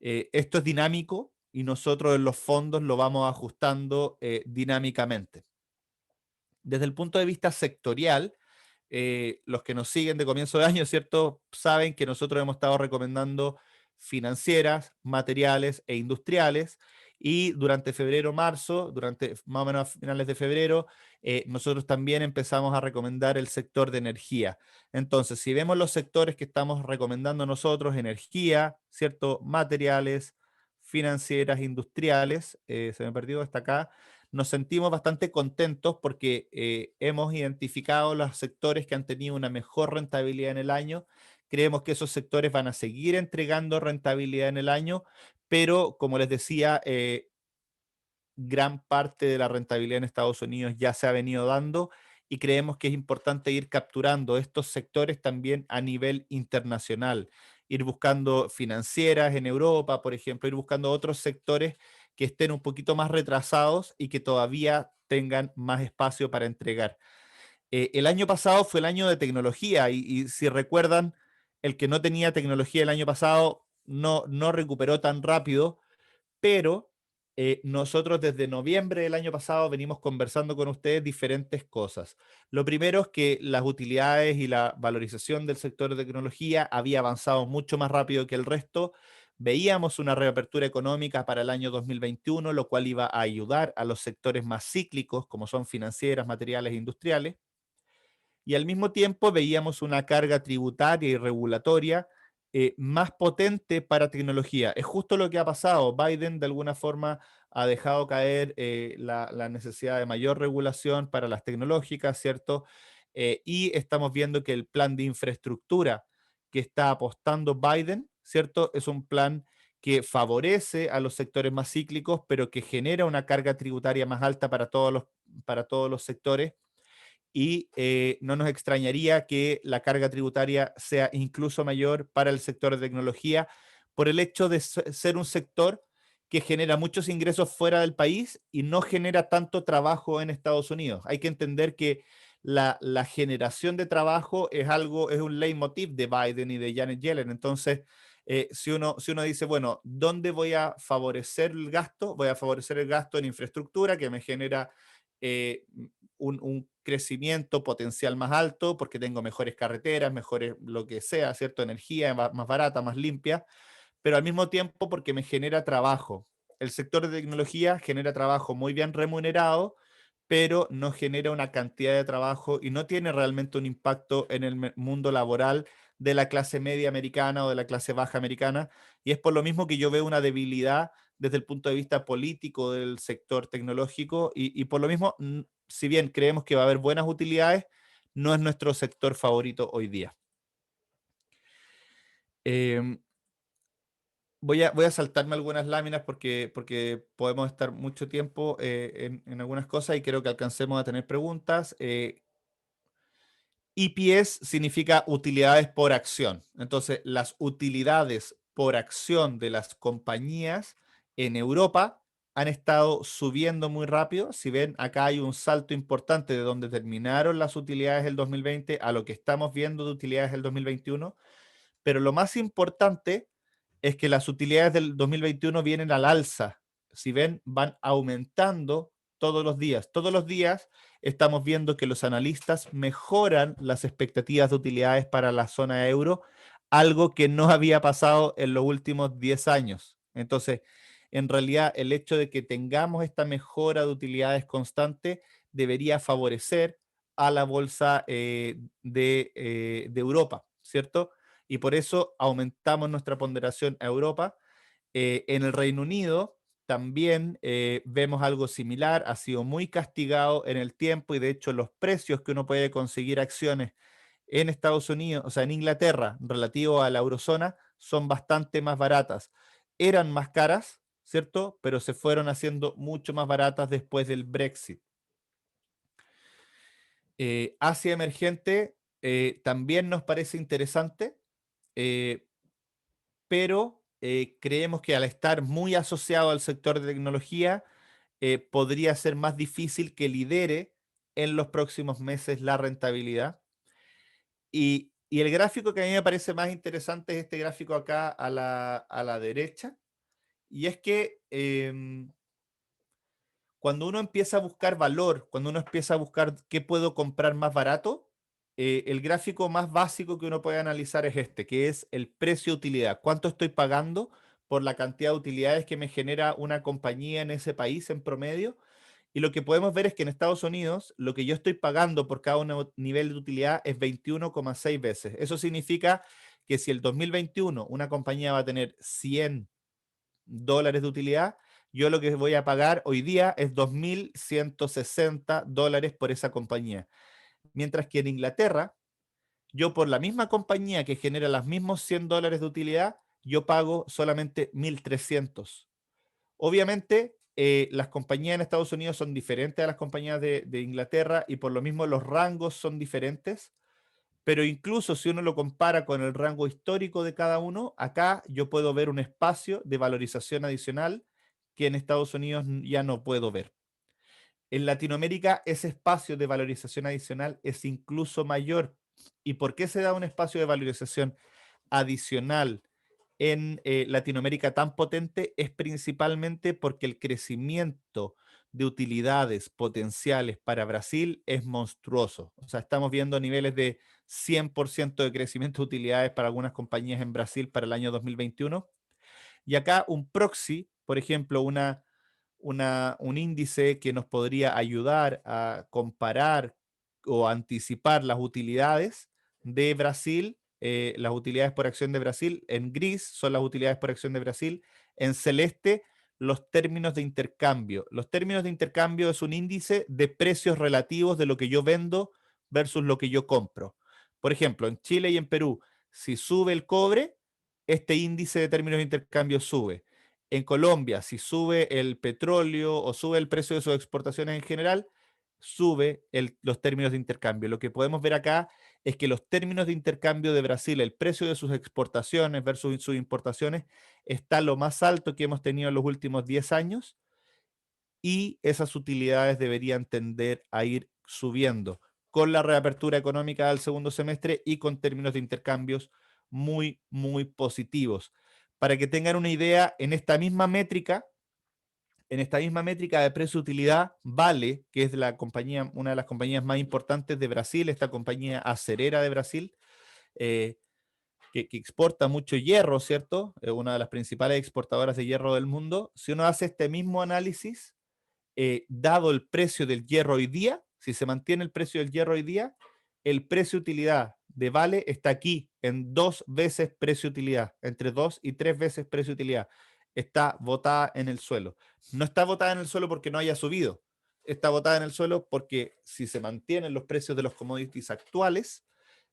Esto es dinámico y nosotros en los fondos lo vamos ajustando dinámicamente. Desde el punto de vista sectorial, los que nos siguen de comienzo de año, ¿cierto? Saben que nosotros hemos estado recomendando financieras, materiales e industriales. Y durante febrero, marzo, durante más o menos a finales de febrero, nosotros también empezamos a recomendar el sector de energía. Entonces, si vemos los sectores que estamos recomendando nosotros, energía, ¿cierto? Materiales, financieras, industriales, se me perdió hasta acá, nos sentimos bastante contentos porque hemos identificado los sectores que han tenido una mejor rentabilidad en el año. Creemos que esos sectores van a seguir entregando rentabilidad en el año, pero como les decía, gran parte de la rentabilidad en Estados Unidos ya se ha venido dando y creemos que es importante ir capturando estos sectores también a nivel internacional, ir buscando financieras en Europa, por ejemplo, ir buscando otros sectores que estén un poquito más retrasados y que todavía tengan más espacio para entregar. El año pasado fue el año de tecnología y si recuerdan, el que no tenía tecnología el año pasado no recuperó tan rápido, pero nosotros desde noviembre del año pasado venimos conversando con ustedes diferentes cosas. Lo primero es que las utilidades y la valorización del sector de tecnología había avanzado mucho más rápido que el resto, Veíamos una reapertura económica para el año 2021, lo cual iba a ayudar a los sectores más cíclicos, como son financieras, materiales e industriales, y al mismo tiempo veíamos una carga tributaria y regulatoria más potente para tecnología. Es justo lo que ha pasado. Biden de alguna forma ha dejado caer la necesidad de mayor regulación para las tecnológicas, ¿cierto? Y estamos viendo que el plan de infraestructura que está apostando Biden, ¿cierto? Es un plan que favorece a los sectores más cíclicos, pero que genera una carga tributaria más alta para todos los sectores y no nos extrañaría que la carga tributaria sea incluso mayor para el sector de tecnología por el hecho de ser un sector que genera muchos ingresos fuera del país y no genera tanto trabajo en Estados Unidos. Hay que entender que la generación de trabajo es algo, es un leitmotiv de Biden y de Janet Yellen. Entonces, si uno dice, bueno, ¿dónde voy a favorecer el gasto? Voy a favorecer el gasto en infraestructura que me genera eh, un crecimiento potencial más alto porque tengo mejores carreteras, mejores lo que sea, ¿cierto? Energía más barata, más limpia, pero al mismo tiempo porque me genera trabajo. El sector de tecnología genera trabajo muy bien remunerado, pero no genera una cantidad de trabajo y no tiene realmente un impacto en el mundo laboral de la clase media americana o de la clase baja americana. Y es por lo mismo que yo veo una debilidad desde el punto de vista político del sector tecnológico y por lo mismo, si bien creemos que va a haber buenas utilidades, no es nuestro sector favorito hoy día. Eh, voy a saltarme algunas láminas porque podemos estar mucho tiempo en algunas cosas y creo que alcancemos a tener preguntas. EPS significa utilidades por acción. Entonces, las utilidades por acción de las compañías en Europa han estado subiendo muy rápido. Si ven, acá hay un salto importante de donde terminaron las utilidades del 2020 a lo que estamos viendo de utilidades del 2021. Pero lo más importante es que las utilidades del 2021 vienen al alza. Si ven, van aumentando todos los días. Todos los días estamos viendo que los analistas mejoran las expectativas de utilidades para la zona euro, algo que no había pasado en los últimos 10 años. Entonces, en realidad, el hecho de que tengamos esta mejora de utilidades constante debería favorecer a la bolsa de Europa, ¿cierto? Y por eso aumentamos nuestra ponderación a Europa. En el Reino Unido también vemos algo similar, ha sido muy castigado en el tiempo y de hecho los precios que uno puede conseguir acciones en Estados Unidos, o sea, en Inglaterra, relativo a la eurozona, son bastante más baratas. Eran más caras, ¿cierto? Pero se fueron haciendo mucho más baratas después del Brexit. Asia emergente también nos parece interesante. Eh, pero creemos que al estar muy asociado al sector de tecnología, podría ser más difícil que lidere en los próximos meses la rentabilidad. Y el gráfico que a mí me parece más interesante es este gráfico acá a la derecha, y es que cuando uno empieza a buscar valor, cuando uno empieza a buscar qué puedo comprar más barato, el gráfico más básico que uno puede analizar es este, que es el precio-utilidad. ¿Cuánto estoy pagando por la cantidad de utilidades que me genera una compañía en ese país en promedio? Y lo que podemos ver es que en Estados Unidos lo que yo estoy pagando por cada nivel de utilidad es 21,6 veces. Eso significa que si el 2021 una compañía va a tener $100 de utilidad, yo lo que voy a pagar hoy día es $2.160 por esa compañía. Mientras que en Inglaterra, yo por la misma compañía que genera los mismos $100 de utilidad, yo pago solamente 1.300. Obviamente, las compañías en Estados Unidos son diferentes a las compañías de Inglaterra y por lo mismo los rangos son diferentes, pero incluso si uno lo compara con el rango histórico de cada uno, acá yo puedo ver un espacio de valorización adicional que en Estados Unidos ya no puedo ver. En Latinoamérica ese espacio de valorización adicional es incluso mayor. ¿Y por qué se da un espacio de valorización adicional en Latinoamérica tan potente? Es principalmente porque el crecimiento de utilidades potenciales para Brasil es monstruoso. O sea, estamos viendo niveles de 100% de crecimiento de utilidades para algunas compañías en Brasil para el año 2021. Y acá un proxy, por ejemplo, un índice que nos podría ayudar a comparar o anticipar las utilidades de Brasil, las utilidades por acción de Brasil. En gris son las utilidades por acción de Brasil, en celeste los términos de intercambio. Los términos de intercambio es un índice de precios relativos de lo que yo vendo versus lo que yo compro. Por ejemplo, en Chile y en Perú, si sube el cobre, este índice de términos de intercambio sube. En Colombia, si sube el petróleo o sube el precio de sus exportaciones en general, sube los términos de intercambio. Lo que podemos ver acá es que los términos de intercambio de Brasil, el precio de sus exportaciones versus sus importaciones, está lo más alto que hemos tenido en los últimos 10 años y esas utilidades deberían tender a ir subiendo con la reapertura económica del segundo semestre y con términos de intercambios muy, muy positivos. Para que tengan una idea, en esta misma métrica de precio-utilidad, Vale, que es la compañía, una de las compañías más importantes de Brasil, esta compañía acerera de Brasil, eh, que exporta mucho hierro, ¿cierto? Es una de las principales exportadoras de hierro del mundo. Si uno hace este mismo análisis, dado el precio del hierro hoy día, si se mantiene el precio del hierro hoy día, el precio-utilidad de Vale está aquí en 2 veces precio-utilidad, entre 2 y 3 veces precio-utilidad. Está botada en el suelo. No está botada en el suelo porque no haya subido. Está botada en el suelo porque si se mantienen los precios de los commodities actuales,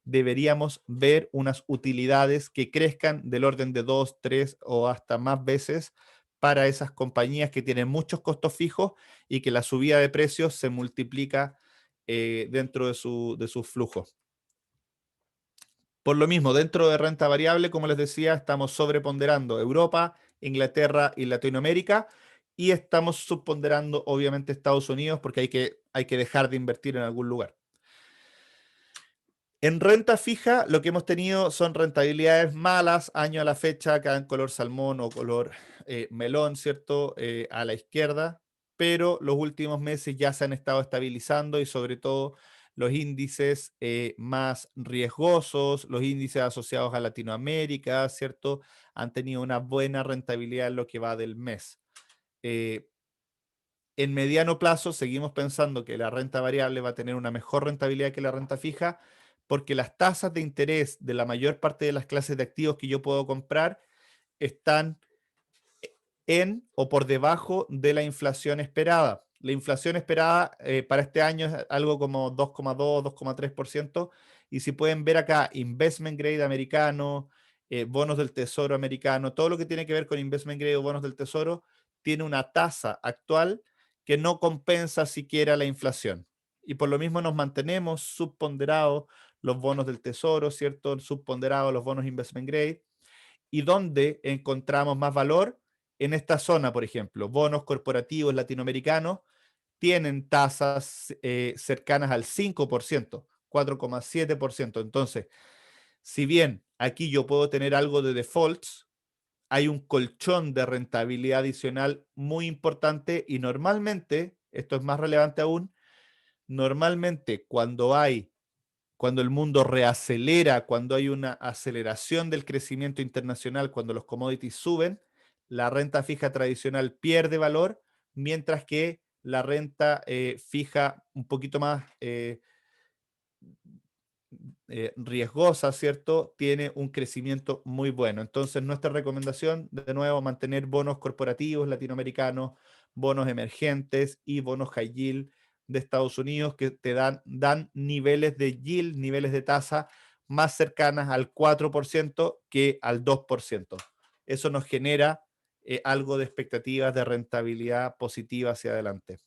deberíamos ver unas utilidades que crezcan del orden de 2, 3 o hasta más veces para esas compañías que tienen muchos costos fijos y que la subida de precios se multiplica dentro de sus flujos. Por lo mismo, dentro de renta variable, como les decía, estamos sobreponderando Europa, Inglaterra y Latinoamérica y estamos subponderando obviamente Estados Unidos porque hay que dejar de invertir en algún lugar. En renta fija, lo que hemos tenido son rentabilidades malas, año a la fecha, acá en color salmón o color melón, ¿cierto? A la izquierda, pero los últimos meses ya se han estado estabilizando y sobre todo los índices más riesgosos, los índices asociados a Latinoamérica, ¿cierto? Han tenido una buena rentabilidad en lo que va del mes. En mediano plazo seguimos pensando que la renta variable va a tener una mejor rentabilidad que la renta fija porque las tasas de interés de la mayor parte de las clases de activos que yo puedo comprar están en o por debajo de la inflación esperada. La inflación esperada para este año es algo como 2,2, 2,3%. Y si pueden ver acá, investment grade americano, bonos del tesoro americano, todo lo que tiene que ver con investment grade o bonos del tesoro, tiene una tasa actual que no compensa siquiera la inflación. Y por lo mismo nos mantenemos subponderados los bonos del tesoro, ¿cierto? Subponderados los bonos investment grade. ¿Y dónde encontramos más valor? En esta zona, por ejemplo, bonos corporativos latinoamericanos tienen tasas cercanas al 5%, 4,7%. Entonces, si bien aquí yo puedo tener algo de defaults, hay un colchón de rentabilidad adicional muy importante y normalmente, esto es más relevante aún, normalmente cuando el mundo reacelera, cuando hay una aceleración del crecimiento internacional, cuando los commodities suben, la renta fija tradicional pierde valor, mientras que la renta fija un poquito más riesgosa, ¿cierto? Tiene un crecimiento muy bueno. Entonces, nuestra recomendación, de nuevo, mantener bonos corporativos latinoamericanos, bonos emergentes y bonos high yield de Estados Unidos que te dan niveles de yield, niveles de tasa más cercanas al 4% que al 2%. Eso nos genera algo de expectativas de rentabilidad positiva hacia adelante.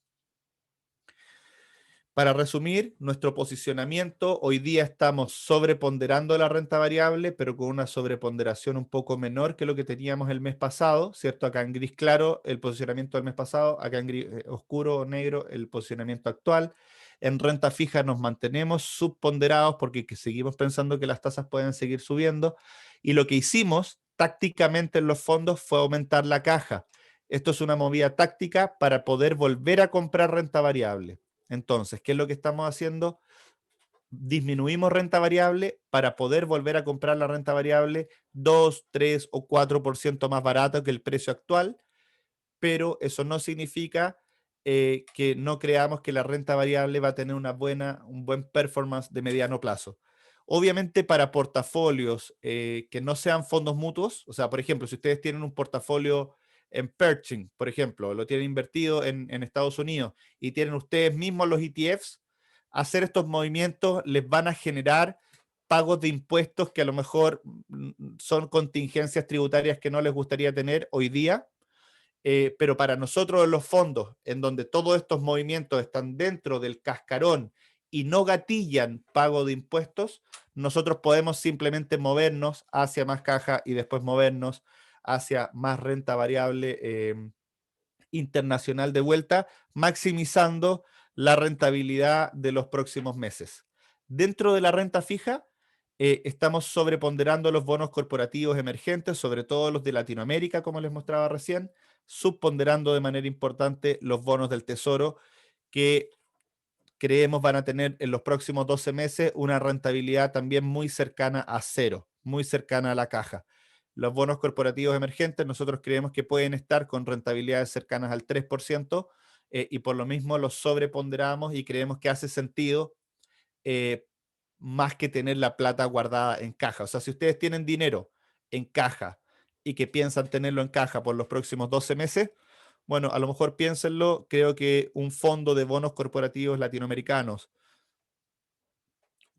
Para resumir, nuestro posicionamiento, hoy día estamos sobreponderando la renta variable, pero con una sobreponderación un poco menor que lo que teníamos el mes pasado, ¿cierto? Acá en gris claro el posicionamiento del mes pasado, acá en gris oscuro o negro el posicionamiento actual. En renta fija nos mantenemos subponderados porque seguimos pensando que las tasas pueden seguir subiendo y lo que hicimos tácticamente en los fondos fue aumentar la caja. Esto es una movida táctica para poder volver a comprar renta variable. Entonces, ¿qué es lo que estamos haciendo? disminuimos renta variable para poder volver a comprar la renta variable 2, 3 o 4% más barato que el precio actual, pero eso no significa que no creamos que la renta variable va a tener un buen performance de mediano plazo. Obviamente para portafolios que no sean fondos mutuos, o sea, por ejemplo, si ustedes tienen un portafolio en Pershing, por ejemplo, lo tienen invertido en Estados Unidos y tienen ustedes mismos los ETFs, hacer estos movimientos les van a generar pagos de impuestos que a lo mejor son contingencias tributarias que no les gustaría tener hoy día, pero para nosotros los fondos, en donde todos estos movimientos están dentro del cascarón y no gatillan pago de impuestos, nosotros podemos simplemente movernos hacia más caja y después movernos hacia más renta variable internacional de vuelta, maximizando la rentabilidad de los próximos meses. Dentro de la renta fija, estamos sobreponderando los bonos corporativos emergentes, sobre todo los de Latinoamérica, como les mostraba recién, subponderando de manera importante los bonos del Tesoro, que creemos van a tener en los próximos 12 meses una rentabilidad también muy cercana a cero, muy cercana a la caja. Los bonos corporativos emergentes nosotros creemos que pueden estar con rentabilidades cercanas al 3%, y por lo mismo los sobreponderamos y creemos que hace sentido eh, más que tener la plata guardada en caja. O sea, si ustedes tienen dinero en caja y que piensan tenerlo en caja por los próximos 12 meses, bueno, a lo mejor piénsenlo, creo que un fondo de bonos corporativos latinoamericanos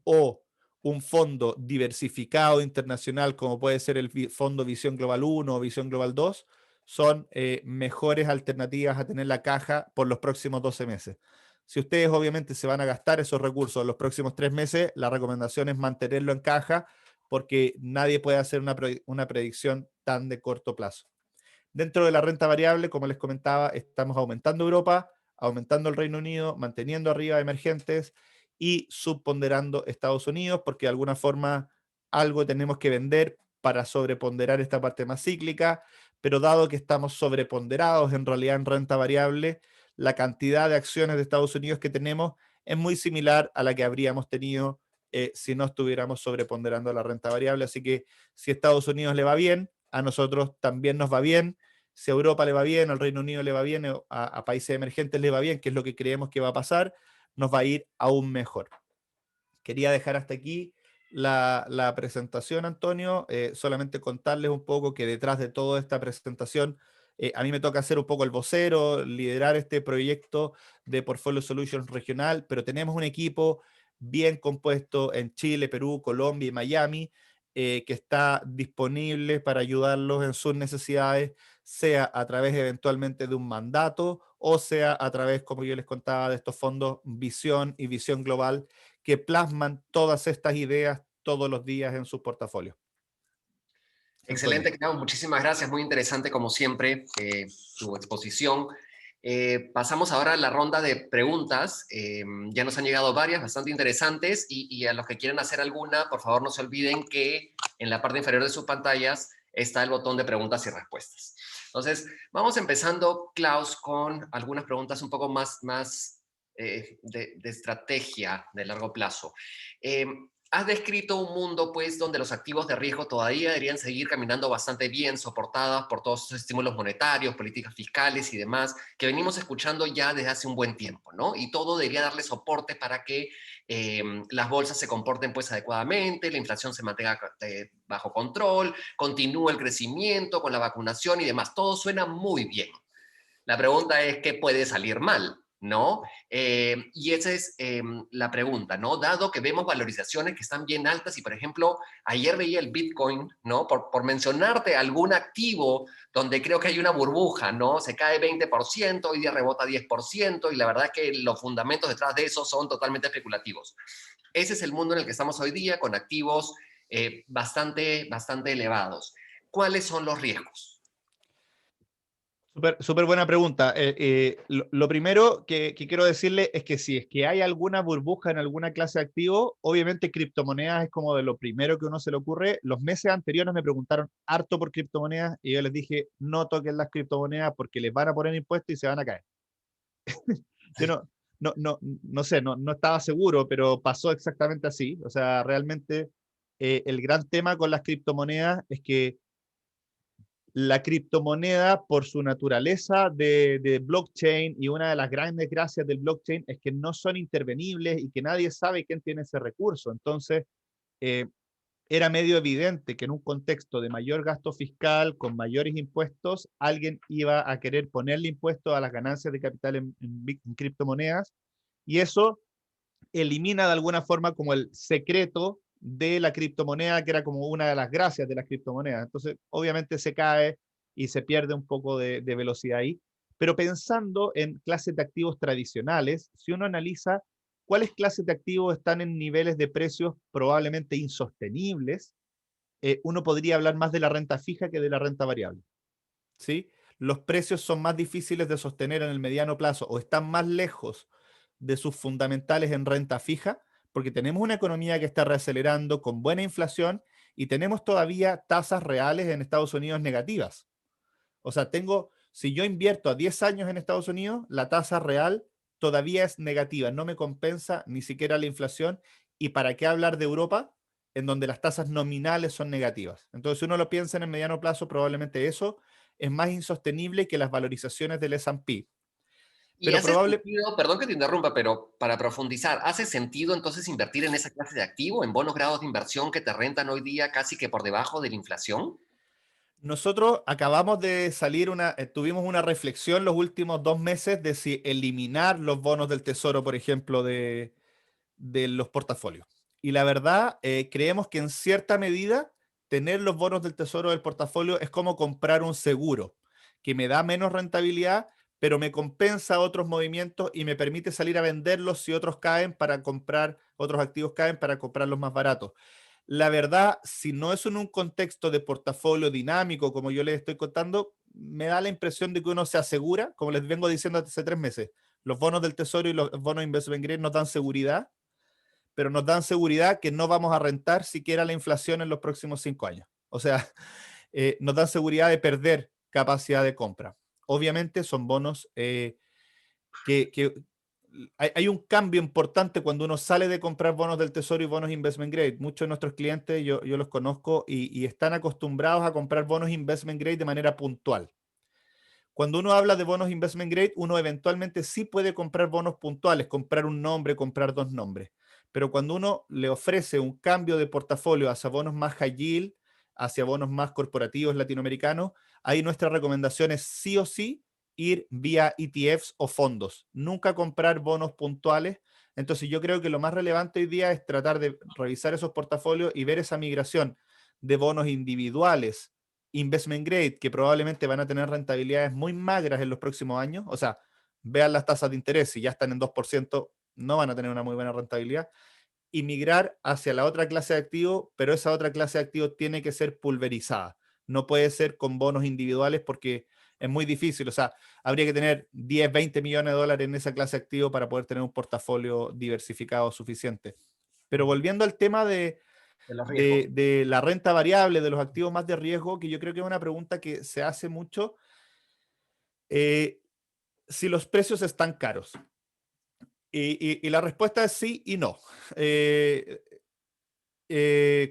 o un fondo diversificado internacional como puede ser el fondo Visión Global 1 o Visión Global 2 son mejores alternativas a tener la caja por los próximos 12 meses. Si ustedes obviamente se van a gastar esos recursos en los próximos 3 meses, la recomendación es mantenerlo en caja porque nadie puede hacer una predicción tan de corto plazo. Dentro de la renta variable, como les comentaba, estamos aumentando Europa, aumentando el Reino Unido, manteniendo arriba emergentes y subponderando Estados Unidos, porque de alguna forma algo tenemos que vender para sobreponderar esta parte más cíclica, pero dado que estamos sobreponderados en realidad en renta variable, la cantidad de acciones de Estados Unidos que tenemos es muy similar a la que habríamos tenido si no estuviéramos sobreponderando la renta variable. Así que si a Estados Unidos le va bien, a nosotros también nos va bien. Si a Europa le va bien, al Reino Unido le va bien, a países emergentes le va bien, que es lo que creemos que va a pasar, nos va a ir aún mejor. Quería dejar hasta aquí la presentación, Antonio. Solamente contarles un poco que detrás de toda esta presentación, a mí me toca hacer un poco el vocero, liderar este proyecto de Portfolio Solutions regional, pero tenemos un equipo bien compuesto en Chile, Perú, Colombia y Miami, que está disponible para ayudarlos en sus necesidades, sea a través eventualmente de un mandato o sea a través, como yo les contaba, de estos fondos Visión y Visión Global que plasman todas estas ideas todos los días en sus portafolios. Antonio. Excelente, Klaus, muchísimas gracias, muy interesante como siempre tu exposición. Pasamos ahora a la ronda de preguntas. Ya nos han llegado varias, bastante interesantes, y a los que quieran hacer alguna, por favor no se olviden que en la parte inferior de sus pantallas está el botón de preguntas y respuestas. Entonces, vamos empezando, Klaus, con algunas preguntas un poco más de estrategia de largo plazo. Eh, Has descrito un mundo, pues, donde los activos de riesgo todavía deberían seguir caminando bastante bien, soportadas por todos esos estímulos monetarios, políticas fiscales y demás, que venimos escuchando ya desde hace un buen tiempo, ¿no? Y todo debería darle soporte para que las bolsas se comporten, pues, adecuadamente, la inflación se mantenga bajo control, continúe el crecimiento con la vacunación y demás. Todo suena muy bien. La pregunta es, ¿qué puede salir mal? ¿No? Y esa es la pregunta, ¿no? Dado que vemos valorizaciones que están bien altas y, por ejemplo, ayer veía el Bitcoin, ¿no? Por mencionarte algún activo donde creo que hay una burbuja, ¿no? Se cae 20%, hoy día rebota 10% y la verdad es que los fundamentos detrás de eso son totalmente especulativos. Ese es el mundo en el que estamos hoy día con activos bastante elevados. ¿Cuáles son los riesgos? Súper buena pregunta. Lo primero que quiero decirle es que si es que hay alguna burbuja en alguna clase de activo, obviamente criptomonedas es como de lo primero que uno se le ocurre. Los meses anteriores me preguntaron harto por criptomonedas y yo les dije, no toquen las criptomonedas porque les van a poner impuestos y se van a caer. Yo no sé, no estaba seguro, pero pasó exactamente así. O sea, realmente el gran tema con las criptomonedas es que la criptomoneda, por su naturaleza de blockchain, y una de las grandes gracias del blockchain es que no son intervenibles y que nadie sabe quién tiene ese recurso. Entonces, eh, era medio evidente que en un contexto de mayor gasto fiscal, con mayores impuestos, alguien iba a querer ponerle impuesto a las ganancias de capital en criptomonedas, y eso elimina de alguna forma como el secreto de la criptomoneda, que era como una de las gracias de las criptomonedas. Entonces, obviamente se cae y se pierde un poco de velocidad ahí. Pero pensando en clases de activos tradicionales, si uno analiza cuáles clases de activos están en niveles de precios probablemente insostenibles, uno podría hablar más de la renta fija que de la renta variable. ¿Sí? Los precios son más difíciles de sostener en el mediano plazo o están más lejos de sus fundamentales en renta fija, porque tenemos una economía que está reacelerando con buena inflación y tenemos todavía tasas reales en Estados Unidos negativas. O sea, si yo invierto a 10 años en Estados Unidos, la tasa real todavía es negativa, no me compensa ni siquiera la inflación. ¿Y para qué hablar de Europa, en donde las tasas nominales son negativas? Entonces, si uno lo piensa en el mediano plazo, probablemente eso es más insostenible que las valorizaciones del S&P. Y Pero hace probable, sentido, perdón que te interrumpa, pero para profundizar, ¿hace sentido entonces invertir en esa clase de activo, en bonos grados de inversión que te rentan hoy día casi que por debajo de la inflación? nosotros acabamos de salir tuvimos una reflexión los últimos 2 meses de si eliminar los bonos del tesoro, por ejemplo, de los portafolios. Y la verdad, creemos que en cierta medida tener los bonos del tesoro del portafolio es como comprar un seguro, que me da menos rentabilidad, pero me compensa otros movimientos y me permite salir a venderlos si otros caen para comprar, otros activos caen para comprarlos más baratos. La verdad, si no es en un contexto de portafolio dinámico, como yo les estoy contando, me da la impresión de que uno se asegura, como les vengo diciendo hace 3 meses, los bonos del tesoro y los bonos investment grade nos dan seguridad, pero nos dan seguridad que no vamos a rentar siquiera la inflación en los próximos 5 años. O sea, nos dan seguridad de perder capacidad de compra. Obviamente son bonos que hay un cambio importante cuando uno sale de comprar bonos del tesoro y bonos investment grade. Muchos de nuestros clientes, yo los conozco y están acostumbrados a comprar bonos investment grade de manera puntual. Cuando uno habla de bonos investment grade, uno eventualmente sí puede comprar bonos puntuales, comprar un nombre, comprar dos nombres. Pero cuando uno le ofrece un cambio de portafolio hacia bonos más high yield, hacia bonos más corporativos latinoamericanos, ahí nuestra recomendación es sí o sí ir vía ETFs o fondos, nunca comprar bonos puntuales. Entonces yo creo que lo más relevante hoy día es tratar de revisar esos portafolios y ver esa migración de bonos individuales investment grade, que probablemente van a tener rentabilidades muy magras en los próximos años. O sea, vean las tasas de interés, si ya están en 2%, no van a tener una muy buena rentabilidad. Y migrar hacia la otra clase de activos, pero esa otra clase de activos tiene que ser pulverizada. No puede ser con bonos individuales porque es muy difícil. O sea, habría que tener 10, 20 millones de dólares en esa clase de activos para poder tener un portafolio diversificado suficiente. Pero volviendo al tema De los riesgos. de la renta variable, de los activos más de riesgo, que yo creo que es una pregunta que se hace mucho, eh, si los precios están caros. Y la respuesta es sí y no. Eh,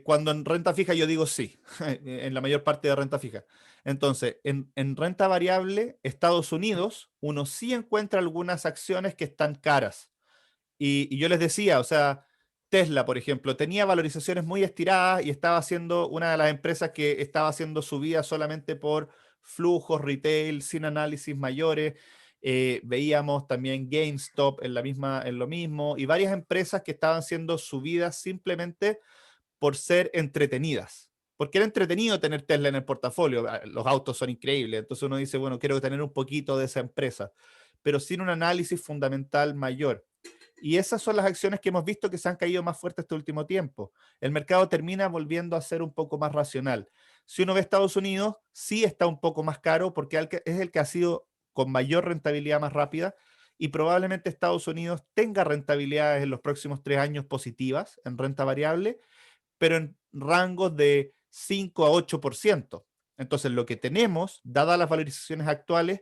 Cuando en renta fija yo digo sí, en la mayor parte de renta fija. Entonces, en renta variable, Estados Unidos, uno sí encuentra algunas acciones que están caras. Y yo les decía, o sea, Tesla, por ejemplo, tenía valorizaciones muy estiradas y estaba siendo una de las empresas que estaba haciendo subida solamente por flujos retail, sin análisis mayores. Veíamos también GameStop en lo mismo, y varias empresas que estaban siendo subidas simplemente por ser entretenidas. Porque era entretenido tener Tesla en el portafolio. Los autos son increíbles. Entonces uno dice, bueno, quiero tener un poquito de esa empresa, pero sin un análisis fundamental mayor. Y esas son las acciones que hemos visto que se han caído más fuerte este último tiempo. El mercado termina volviendo a ser un poco más racional. Si uno ve Estados Unidos, sí está un poco más caro porque es el que ha sido con mayor rentabilidad más rápida, y probablemente Estados Unidos tenga rentabilidades en los próximos 3 años positivas en renta variable, pero en rangos de 5 a 8%. Entonces, lo que tenemos, dadas las valorizaciones actuales,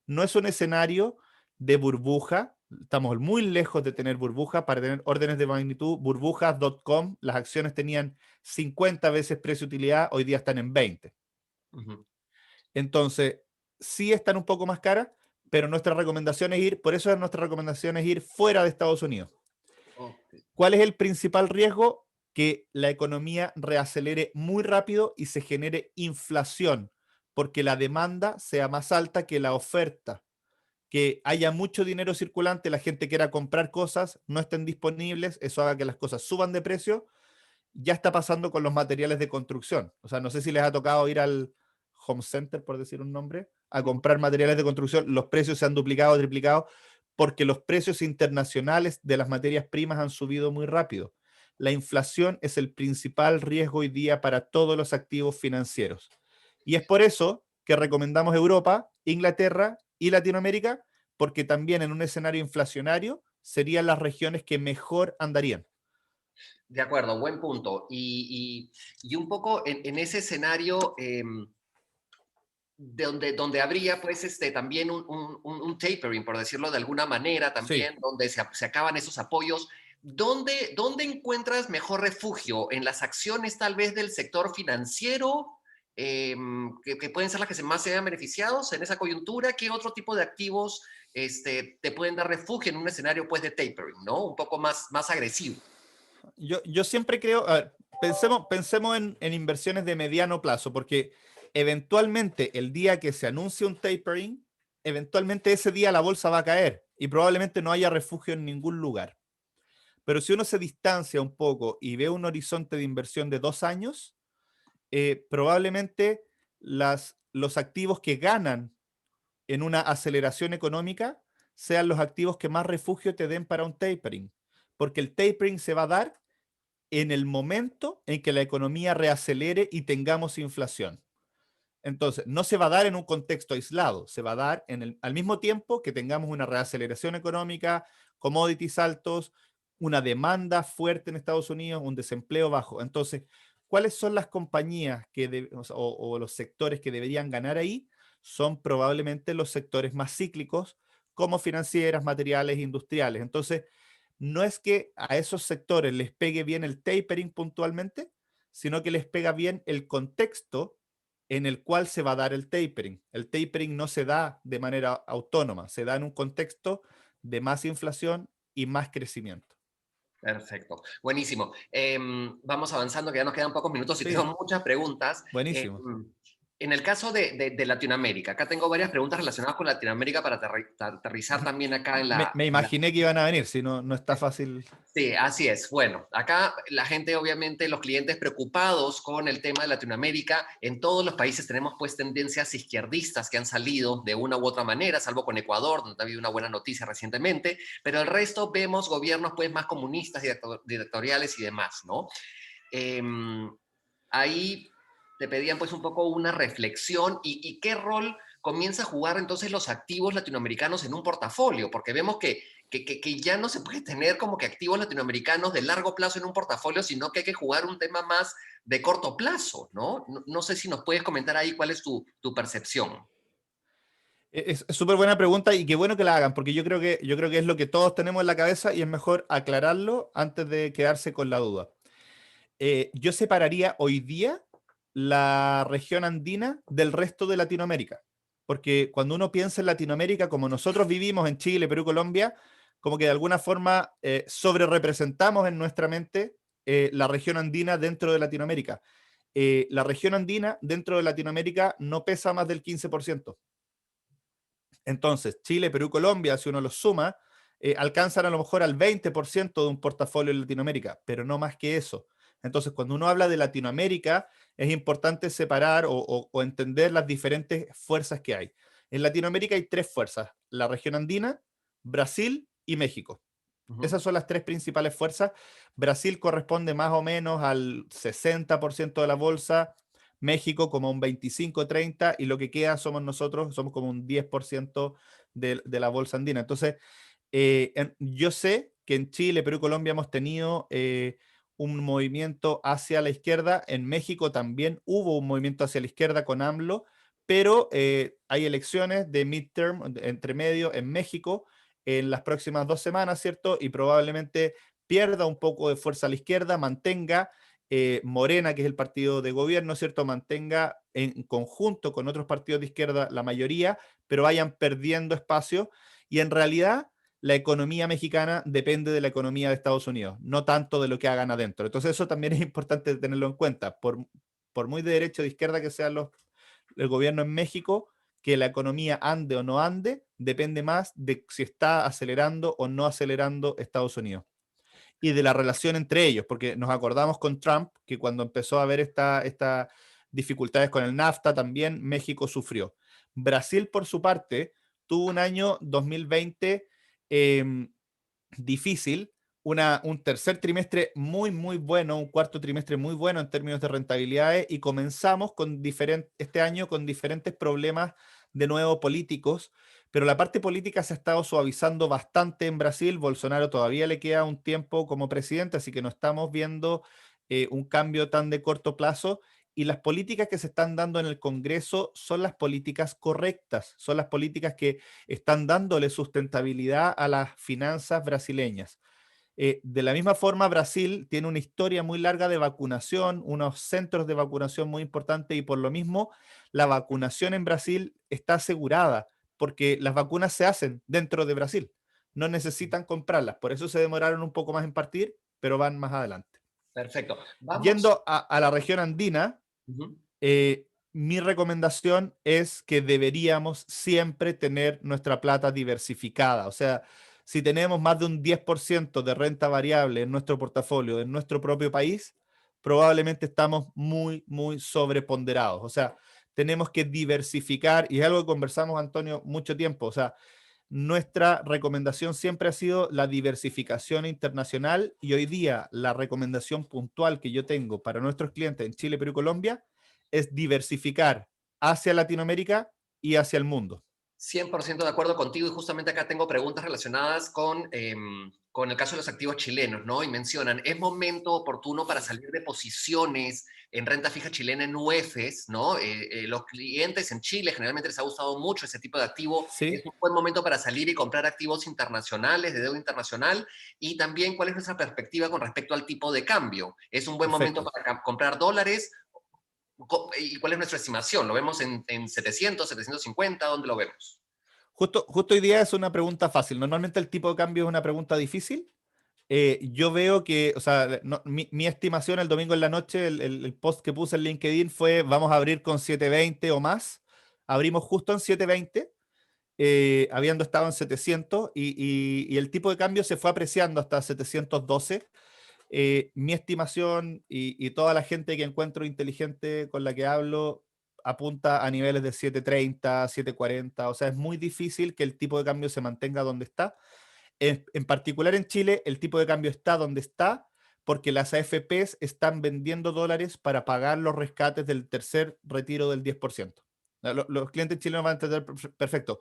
no es un escenario de burbuja, Estamos muy lejos de tener burbujas. Para tener órdenes de magnitud, burbujas.com, las acciones tenían 50 veces precio-utilidad, hoy día están en 20. Ujú. Entonces, sí están un poco más caras, pero nuestra recomendación es ir, por eso nuestra recomendación es ir fuera de Estados Unidos. Ok. ¿Cuál es el principal riesgo? Que la economía reacelere muy rápido y se genere inflación, porque la demanda sea más alta que la oferta, que haya mucho dinero circulante, la gente quiera comprar cosas, no estén disponibles, eso haga que las cosas suban de precio. Ya está pasando con los materiales de construcción. O sea, no sé si les ha tocado ir al Home Center, por decir un nombre, a Ujú. comprar materiales de construcción. Los precios se han duplicado, triplicado, porque los precios internacionales de las materias primas han subido muy rápido. La inflación es el principal riesgo hoy día para todos los activos financieros. Y es por eso que recomendamos Europa, Inglaterra y Latinoamérica, porque también en un escenario inflacionario serían las regiones que mejor andarían. De acuerdo, buen punto. Y un poco en ese escenario, donde habría pues también un tapering, por decirlo de alguna manera, Sí, también, donde se acaban esos apoyos. ¿Dónde encuentras mejor refugio? ¿En las acciones tal vez del sector financiero? Que pueden ser las que más se vean beneficiados en esa coyuntura. ¿Qué otro tipo de activos te pueden dar refugio en un escenario pues de tapering, ¿no? Un poco más agresivo. yo siempre creo, a ver, pensemos en inversiones de mediano plazo, porque eventualmente el día que se anuncie un tapering, eventualmente ese día la bolsa va a caer y probablemente no haya refugio en ningún lugar. Pero si uno se distancia un poco y ve un horizonte de inversión de 2 años, probablemente los activos que ganan en una aceleración económica sean los activos que más refugio te den para un tapering, porque el tapering se va a dar en el momento en que la economía reacelere y tengamos inflación. Entonces, no se va a dar en un contexto aislado, se va a dar al mismo tiempo que tengamos una reaceleración económica, commodities altos, una demanda fuerte en Estados Unidos, un desempleo bajo. Entonces, ¿cuáles son las compañías o los sectores que deberían ganar ahí? Son probablemente los sectores más cíclicos, como financieras, materiales, industriales. Entonces, no es que a esos sectores les pegue bien el tapering puntualmente, sino que les pega bien el contexto en el cual se va a dar el tapering. El tapering no se da de manera autónoma, se da en un contexto de más inflación y más crecimiento. Perfecto, buenísimo. Vamos avanzando, que ya nos quedan pocos minutos y tengo Sí, muchas preguntas. buenísimo. En el caso de Latinoamérica, acá tengo varias preguntas relacionadas con Latinoamérica para aterrizar también acá en Me, la, me en la imaginé que iban a venir, si no, no está fácil. Sí, así es. Bueno, acá la gente, obviamente, los clientes preocupados con el tema de Latinoamérica, en todos los países tenemos pues tendencias izquierdistas que han salido de una u otra manera, salvo con Ecuador, donde ha habido una buena noticia recientemente, pero el resto vemos gobiernos pues más comunistas, dictatoriales y demás, ¿no? Em, Ahí te pedían pues un poco una reflexión y qué rol comienza a jugar entonces los activos latinoamericanos en un portafolio, porque vemos que ya no se puede tener como que activos latinoamericanos de largo plazo en un portafolio, sino que hay que jugar un tema más de corto plazo, ¿no? No sé si nos puedes comentar ahí cuál es tu percepción. Es súper buena pregunta y qué bueno que la hagan, porque yo creo que es lo que todos tenemos en la cabeza y es mejor aclararlo antes de quedarse con la duda. Yo separaría hoy día la región andina del resto de Latinoamérica, porque cuando uno piensa en Latinoamérica, como nosotros vivimos en Chile, Perú, Colombia, como que de alguna forma sobre representamos en nuestra mente la región andina dentro de Latinoamérica. La región andina dentro de Latinoamérica no pesa más del 15%. Entonces, Chile, Perú, Colombia, si uno los suma, alcanzan a lo mejor al 20% de un portafolio en Latinoamérica, pero no más que eso. Entonces, cuando uno habla de Latinoamérica, es importante separar o entender las diferentes fuerzas que hay. En Latinoamérica hay tres fuerzas: la región andina, Brasil y México. Ujú. Esas son las tres principales fuerzas. Brasil corresponde más o menos al 60% de la bolsa, México como un 25-30%, y lo que queda somos nosotros, somos como un 10% de la bolsa andina. Entonces, yo sé que en Chile, Perú y Colombia hemos tenido un movimiento hacia la izquierda. En México también hubo un movimiento hacia la izquierda con AMLO, pero hay elecciones de midterm, entre medio, en México, en las próximas 2 semanas, ¿cierto? Y probablemente pierda un poco de fuerza a la izquierda, mantenga Morena, que es el partido de gobierno, ¿cierto? Mantenga en conjunto con otros partidos de izquierda la mayoría, pero vayan perdiendo espacio. Y en realidad la economía mexicana depende de la economía de Estados Unidos, no tanto de lo que hagan adentro. Entonces eso también es importante tenerlo en cuenta. Por muy de derecha o de izquierda que sean el gobierno en México, que la economía ande o no ande, depende más de si está acelerando o no acelerando Estados Unidos y de la relación entre ellos, porque nos acordamos con Trump que cuando empezó a haber esta dificultades con el NAFTA, también México sufrió. Brasil, por su parte, tuvo un año 2020 eh, difícil, un tercer trimestre muy, muy bueno, un cuarto trimestre muy bueno en términos de rentabilidades y comenzamos este año con diferentes problemas de nuevo políticos, pero la parte política se ha estado suavizando bastante en Brasil. Bolsonaro todavía le queda un tiempo como presidente, así que no estamos viendo un cambio tan de corto plazo y las políticas que se están dando en el Congreso son las políticas correctas, son las políticas que están dándole sustentabilidad a las finanzas brasileñas. De la misma forma, Brasil tiene una historia muy larga de vacunación, unos centros de vacunación muy importantes y por lo mismo la vacunación en Brasil está asegurada porque las vacunas se hacen dentro de Brasil, no necesitan comprarlas, por eso se demoraron un poco más en partir, pero van más adelante. Perfecto. Vamos. Yendo a la región andina, Ujú. mi recomendación es que deberíamos siempre tener nuestra plata diversificada. O sea, si tenemos más de un 10% de renta variable en nuestro portafolio, en nuestro propio país, probablemente estamos muy, muy sobreponderados. O sea, tenemos que diversificar, y es algo que conversamos, Antonio, mucho tiempo. O sea, nuestra recomendación siempre ha sido la diversificación internacional y hoy día la recomendación puntual que yo tengo para nuestros clientes en Chile, Perú y Colombia es diversificar hacia Latinoamérica y hacia el mundo. 100% de acuerdo contigo y justamente acá tengo preguntas relacionadas con el caso de los activos chilenos, ¿no? Y mencionan, ¿es momento oportuno para salir de posiciones en renta fija chilena en UEFs, ¿no? Los clientes en Chile generalmente les ha gustado mucho ese tipo de activo. ¿Sí? ¿Es un buen momento para salir y comprar activos internacionales, de deuda internacional? Y también, ¿cuál es nuestra perspectiva con respecto al tipo de cambio? ¿Es un buen momento Perfecto. para comprar dólares? ¿Y cuál es nuestra estimación? ¿Lo vemos en 700, 750? ¿Dónde lo vemos? Justo hoy día es una pregunta fácil. Normalmente el tipo de cambio es una pregunta difícil. Yo veo que, o sea, mi estimación el domingo en la noche, el post que puse en LinkedIn fue, vamos a abrir con 720 o más. Abrimos justo en 720, habiendo estado en 700 y el tipo de cambio se fue apreciando hasta 712. Mi estimación y toda la gente que encuentro inteligente con la que hablo apunta a niveles de 730, 740, o sea, es muy difícil que el tipo de cambio se mantenga donde está. En particular en Chile, el tipo de cambio está donde está porque las AFPs están vendiendo dólares para pagar los rescates del tercer retiro del 10%. Los clientes chilenos van a entender perfecto.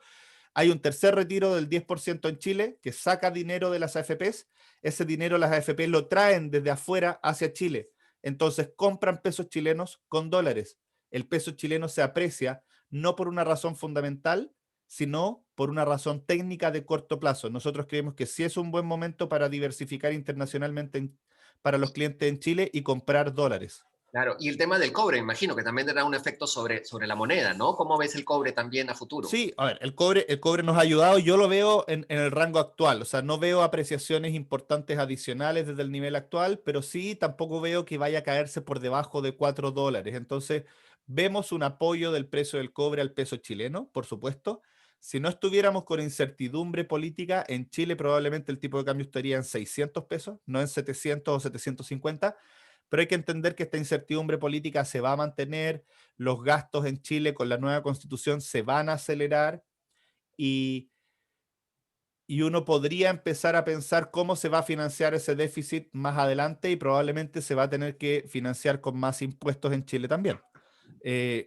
Hay un tercer retiro del 10% en Chile que saca dinero de las AFPs. Ese dinero las AFPs lo traen desde afuera hacia Chile. Entonces compran pesos chilenos con dólares. El peso chileno se aprecia no por una razón fundamental, sino por una razón técnica de corto plazo. Nosotros creemos que sí es un buen momento para diversificar internacionalmente para los clientes en Chile y comprar dólares. Claro, y el tema del cobre, imagino que también tendrá un efecto sobre la moneda, ¿no? ¿Cómo ves el cobre también a futuro? Sí, a ver, el cobre nos ha ayudado, yo lo veo en el rango actual, o sea, no veo apreciaciones importantes adicionales desde el nivel actual, pero sí tampoco veo que vaya a caerse por debajo de $4. Entonces, vemos un apoyo del precio del cobre al peso chileno, por supuesto. Si no estuviéramos con incertidumbre política, en Chile probablemente el tipo de cambio estaría en 600 pesos, no en 700 o 750, pero hay que entender que esta incertidumbre política se va a mantener, los gastos en Chile con la nueva constitución se van a acelerar y, y uno podría empezar a pensar cómo se va a financiar ese déficit más adelante y probablemente se va a tener que financiar con más impuestos en Chile también.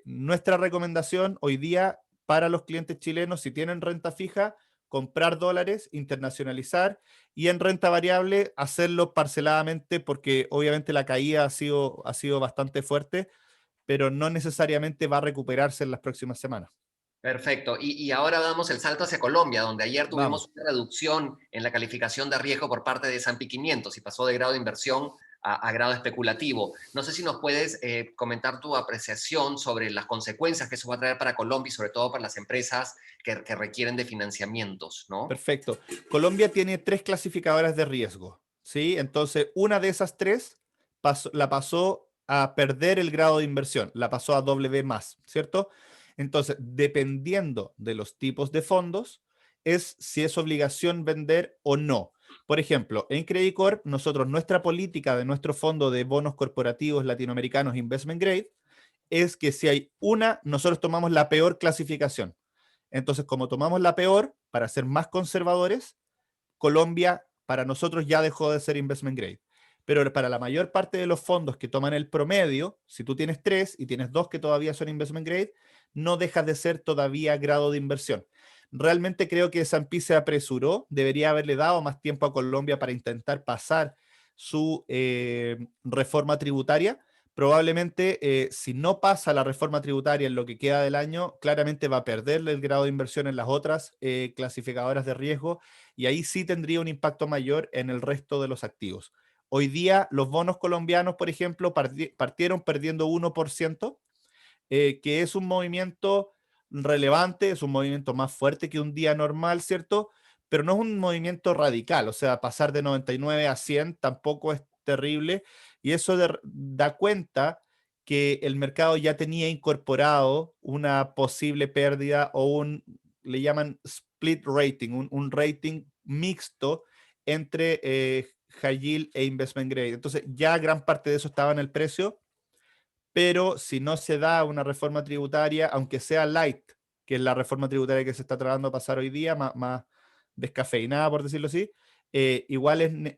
Nuestra recomendación hoy día para los clientes chilenos, si tienen renta fija, comprar dólares, internacionalizar y en renta variable hacerlo parceladamente porque obviamente la caída ha sido bastante fuerte, pero no necesariamente va a recuperarse en las próximas semanas. Perfecto. Y ahora damos el salto hacia Colombia, donde ayer tuvimos Vamos. una reducción en la calificación de riesgo por parte de S&P 500 y pasó de grado de inversión a grado especulativo. No sé si nos puedes comentar tu apreciación sobre las consecuencias que eso va a traer para Colombia y sobre todo para las empresas que requieren de financiamientos, ¿no? Perfecto. Colombia tiene tres clasificadoras de riesgo, ¿sí? Entonces, una de esas tres la pasó a perder el grado de inversión, la pasó a W más, ¿cierto? Entonces, dependiendo de los tipos de fondos, es si es obligación vender o no. Por ejemplo, en Credit Corp, nosotros, nuestra política de nuestro fondo de bonos corporativos latinoamericanos Investment Grade es que si hay una, nosotros tomamos la peor clasificación. Entonces, como tomamos la peor, para ser más conservadores, Colombia para nosotros ya dejó de ser investment grade. Pero para la mayor parte de los fondos que toman el promedio, si tú tienes tres y tienes dos que todavía son investment grade, no dejas de ser todavía grado de inversión. Realmente creo que S&P se apresuró, debería haberle dado más tiempo a Colombia para intentar pasar su reforma tributaria. Probablemente si no pasa la reforma tributaria en lo que queda del año, claramente va a perder el grado de inversión en las otras clasificadoras de riesgo y ahí sí tendría un impacto mayor en el resto de los activos. Hoy día los bonos colombianos, por ejemplo, partieron perdiendo 1%, que es un movimiento relevante, es un movimiento más fuerte que un día normal, ¿cierto? Pero no es un movimiento radical, o sea, pasar de 99 a 100 tampoco es terrible y eso da cuenta que el mercado ya tenía incorporado una posible pérdida o le llaman split rating, un rating mixto entre high yield e investment grade. Entonces ya gran parte de eso estaba en el precio, pero si no se da una reforma tributaria, aunque sea light, que es la reforma tributaria que se está tratando de pasar hoy día, más descafeinada, por decirlo así, igual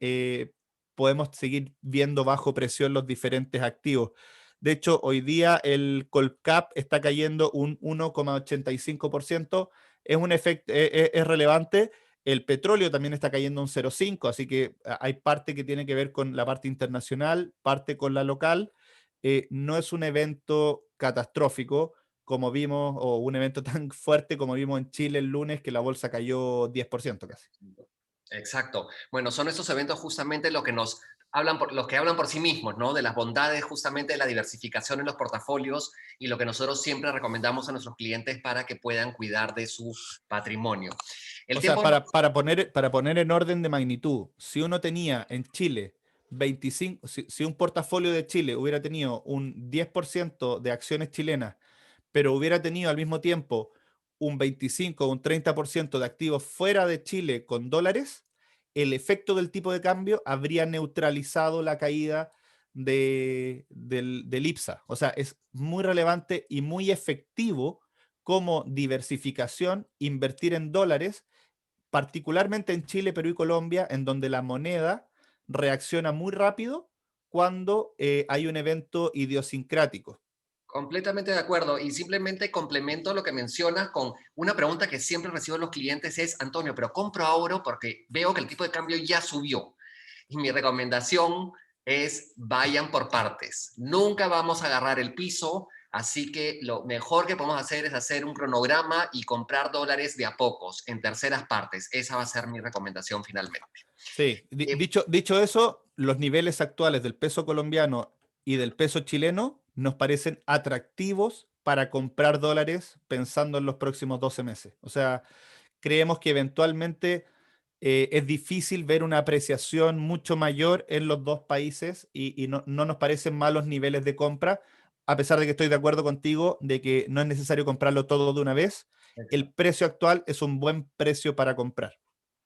podemos seguir viendo bajo presión los diferentes activos. De hecho, hoy día el Colcap está cayendo un 1,85%, es un efecto, es relevante. El petróleo también está cayendo un 0,5, así que hay parte que tiene que ver con la parte internacional, parte con la local. No es un evento catastrófico como vimos, o un evento tan fuerte como vimos en Chile el lunes, que la bolsa cayó 10% casi. Exacto. Bueno, son estos eventos justamente lo que nos hablan los que hablan por sí mismos, ¿no? De las bondades justamente de la diversificación en los portafolios y lo que nosotros siempre recomendamos a nuestros clientes para que puedan cuidar de su patrimonio. El O sea, tiempo no... para poner en orden de magnitud, si uno tenía en Chile 25, si un portafolio de Chile hubiera tenido un 10% de acciones chilenas, pero hubiera tenido al mismo tiempo un 25 o un 30% de activos fuera de Chile con dólares, el efecto del tipo de cambio habría neutralizado la caída del IPSA. O sea, es muy relevante y muy efectivo como diversificación invertir en dólares, particularmente en Chile, Perú y Colombia, en donde la moneda reacciona muy rápido cuando hay un evento idiosincrático. Completamente de acuerdo. Y simplemente complemento lo que mencionas con una pregunta que siempre recibo de los clientes es, Antonio, pero compro ahora porque veo que el tipo de cambio ya subió. Y mi recomendación es vayan por partes. Nunca vamos a agarrar el piso, así que lo mejor que podemos hacer es hacer un cronograma y comprar dólares de a pocos, en terceras partes. Esa va a ser mi recomendación finalmente. Sí, Eh, dicho eso, los niveles actuales del peso colombiano y del peso chileno nos parecen atractivos para comprar dólares pensando en los próximos 12 meses. O sea, creemos que eventualmente es difícil ver una apreciación mucho mayor en los dos países y no nos parecen malos niveles de compra, a pesar de que estoy de acuerdo contigo de que no es necesario comprarlo todo de una vez. El precio actual es un buen precio para comprar.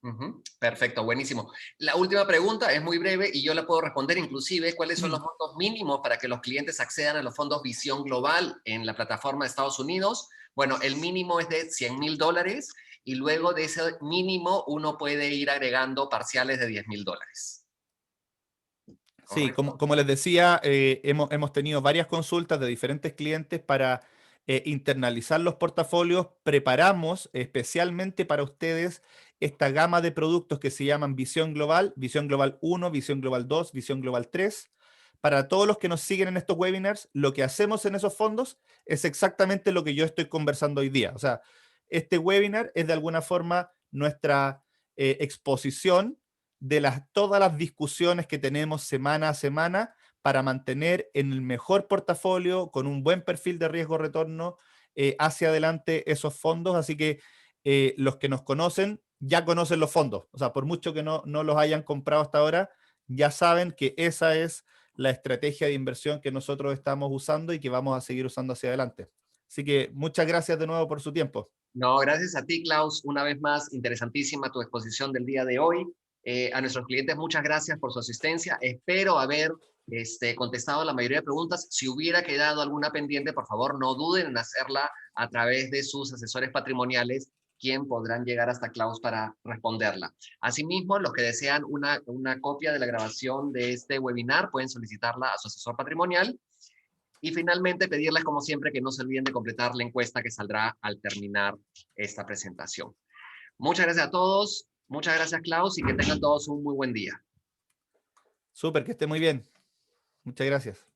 Ujú. Perfecto, buenísimo. La última pregunta es muy breve y yo la puedo responder inclusive. ¿Cuáles son los montos mínimos para que los clientes accedan a los fondos Visión Global en la plataforma de Estados Unidos? Bueno, el mínimo es de $100,000 y luego de ese mínimo uno puede ir agregando parciales de $10,000. Sí, ¿Correcto? como les decía, hemos tenido varias consultas de diferentes clientes para internalizar los portafolios. Preparamos especialmente para ustedes esta gama de productos que se llaman Visión Global 1, Visión Global 2, Visión Global 3, para todos los que nos siguen en estos webinars, lo que hacemos en esos fondos es exactamente lo que yo estoy conversando hoy día. O sea, este webinar es de alguna forma nuestra exposición de todas las discusiones que tenemos semana a semana para mantener en el mejor portafolio, con un buen perfil de riesgo-retorno, hacia adelante esos fondos. Así que los que nos conocen ya conocen los fondos. O sea, por mucho que no los hayan comprado hasta ahora, ya saben que esa es la estrategia de inversión que nosotros estamos usando y que vamos a seguir usando hacia adelante. Así que muchas gracias de nuevo por su tiempo. No, gracias a ti, Klaus. Una vez más, interesantísima tu exposición del día de hoy. A nuestros clientes, muchas gracias por su asistencia. Espero haber contestado la mayoría de preguntas. Si hubiera quedado alguna pendiente, por favor, no duden en hacerla a través de sus asesores patrimoniales, quien podrán llegar hasta Klaus para responderla. Asimismo, los que desean una copia de la grabación de este webinar pueden solicitarla a su asesor patrimonial. Y finalmente, pedirles, como siempre, que no se olviden de completar la encuesta que saldrá al terminar esta presentación. Muchas gracias a todos. Muchas gracias, Klaus, y que tengan todos un muy buen día. Súper, que esté muy bien. Muchas gracias.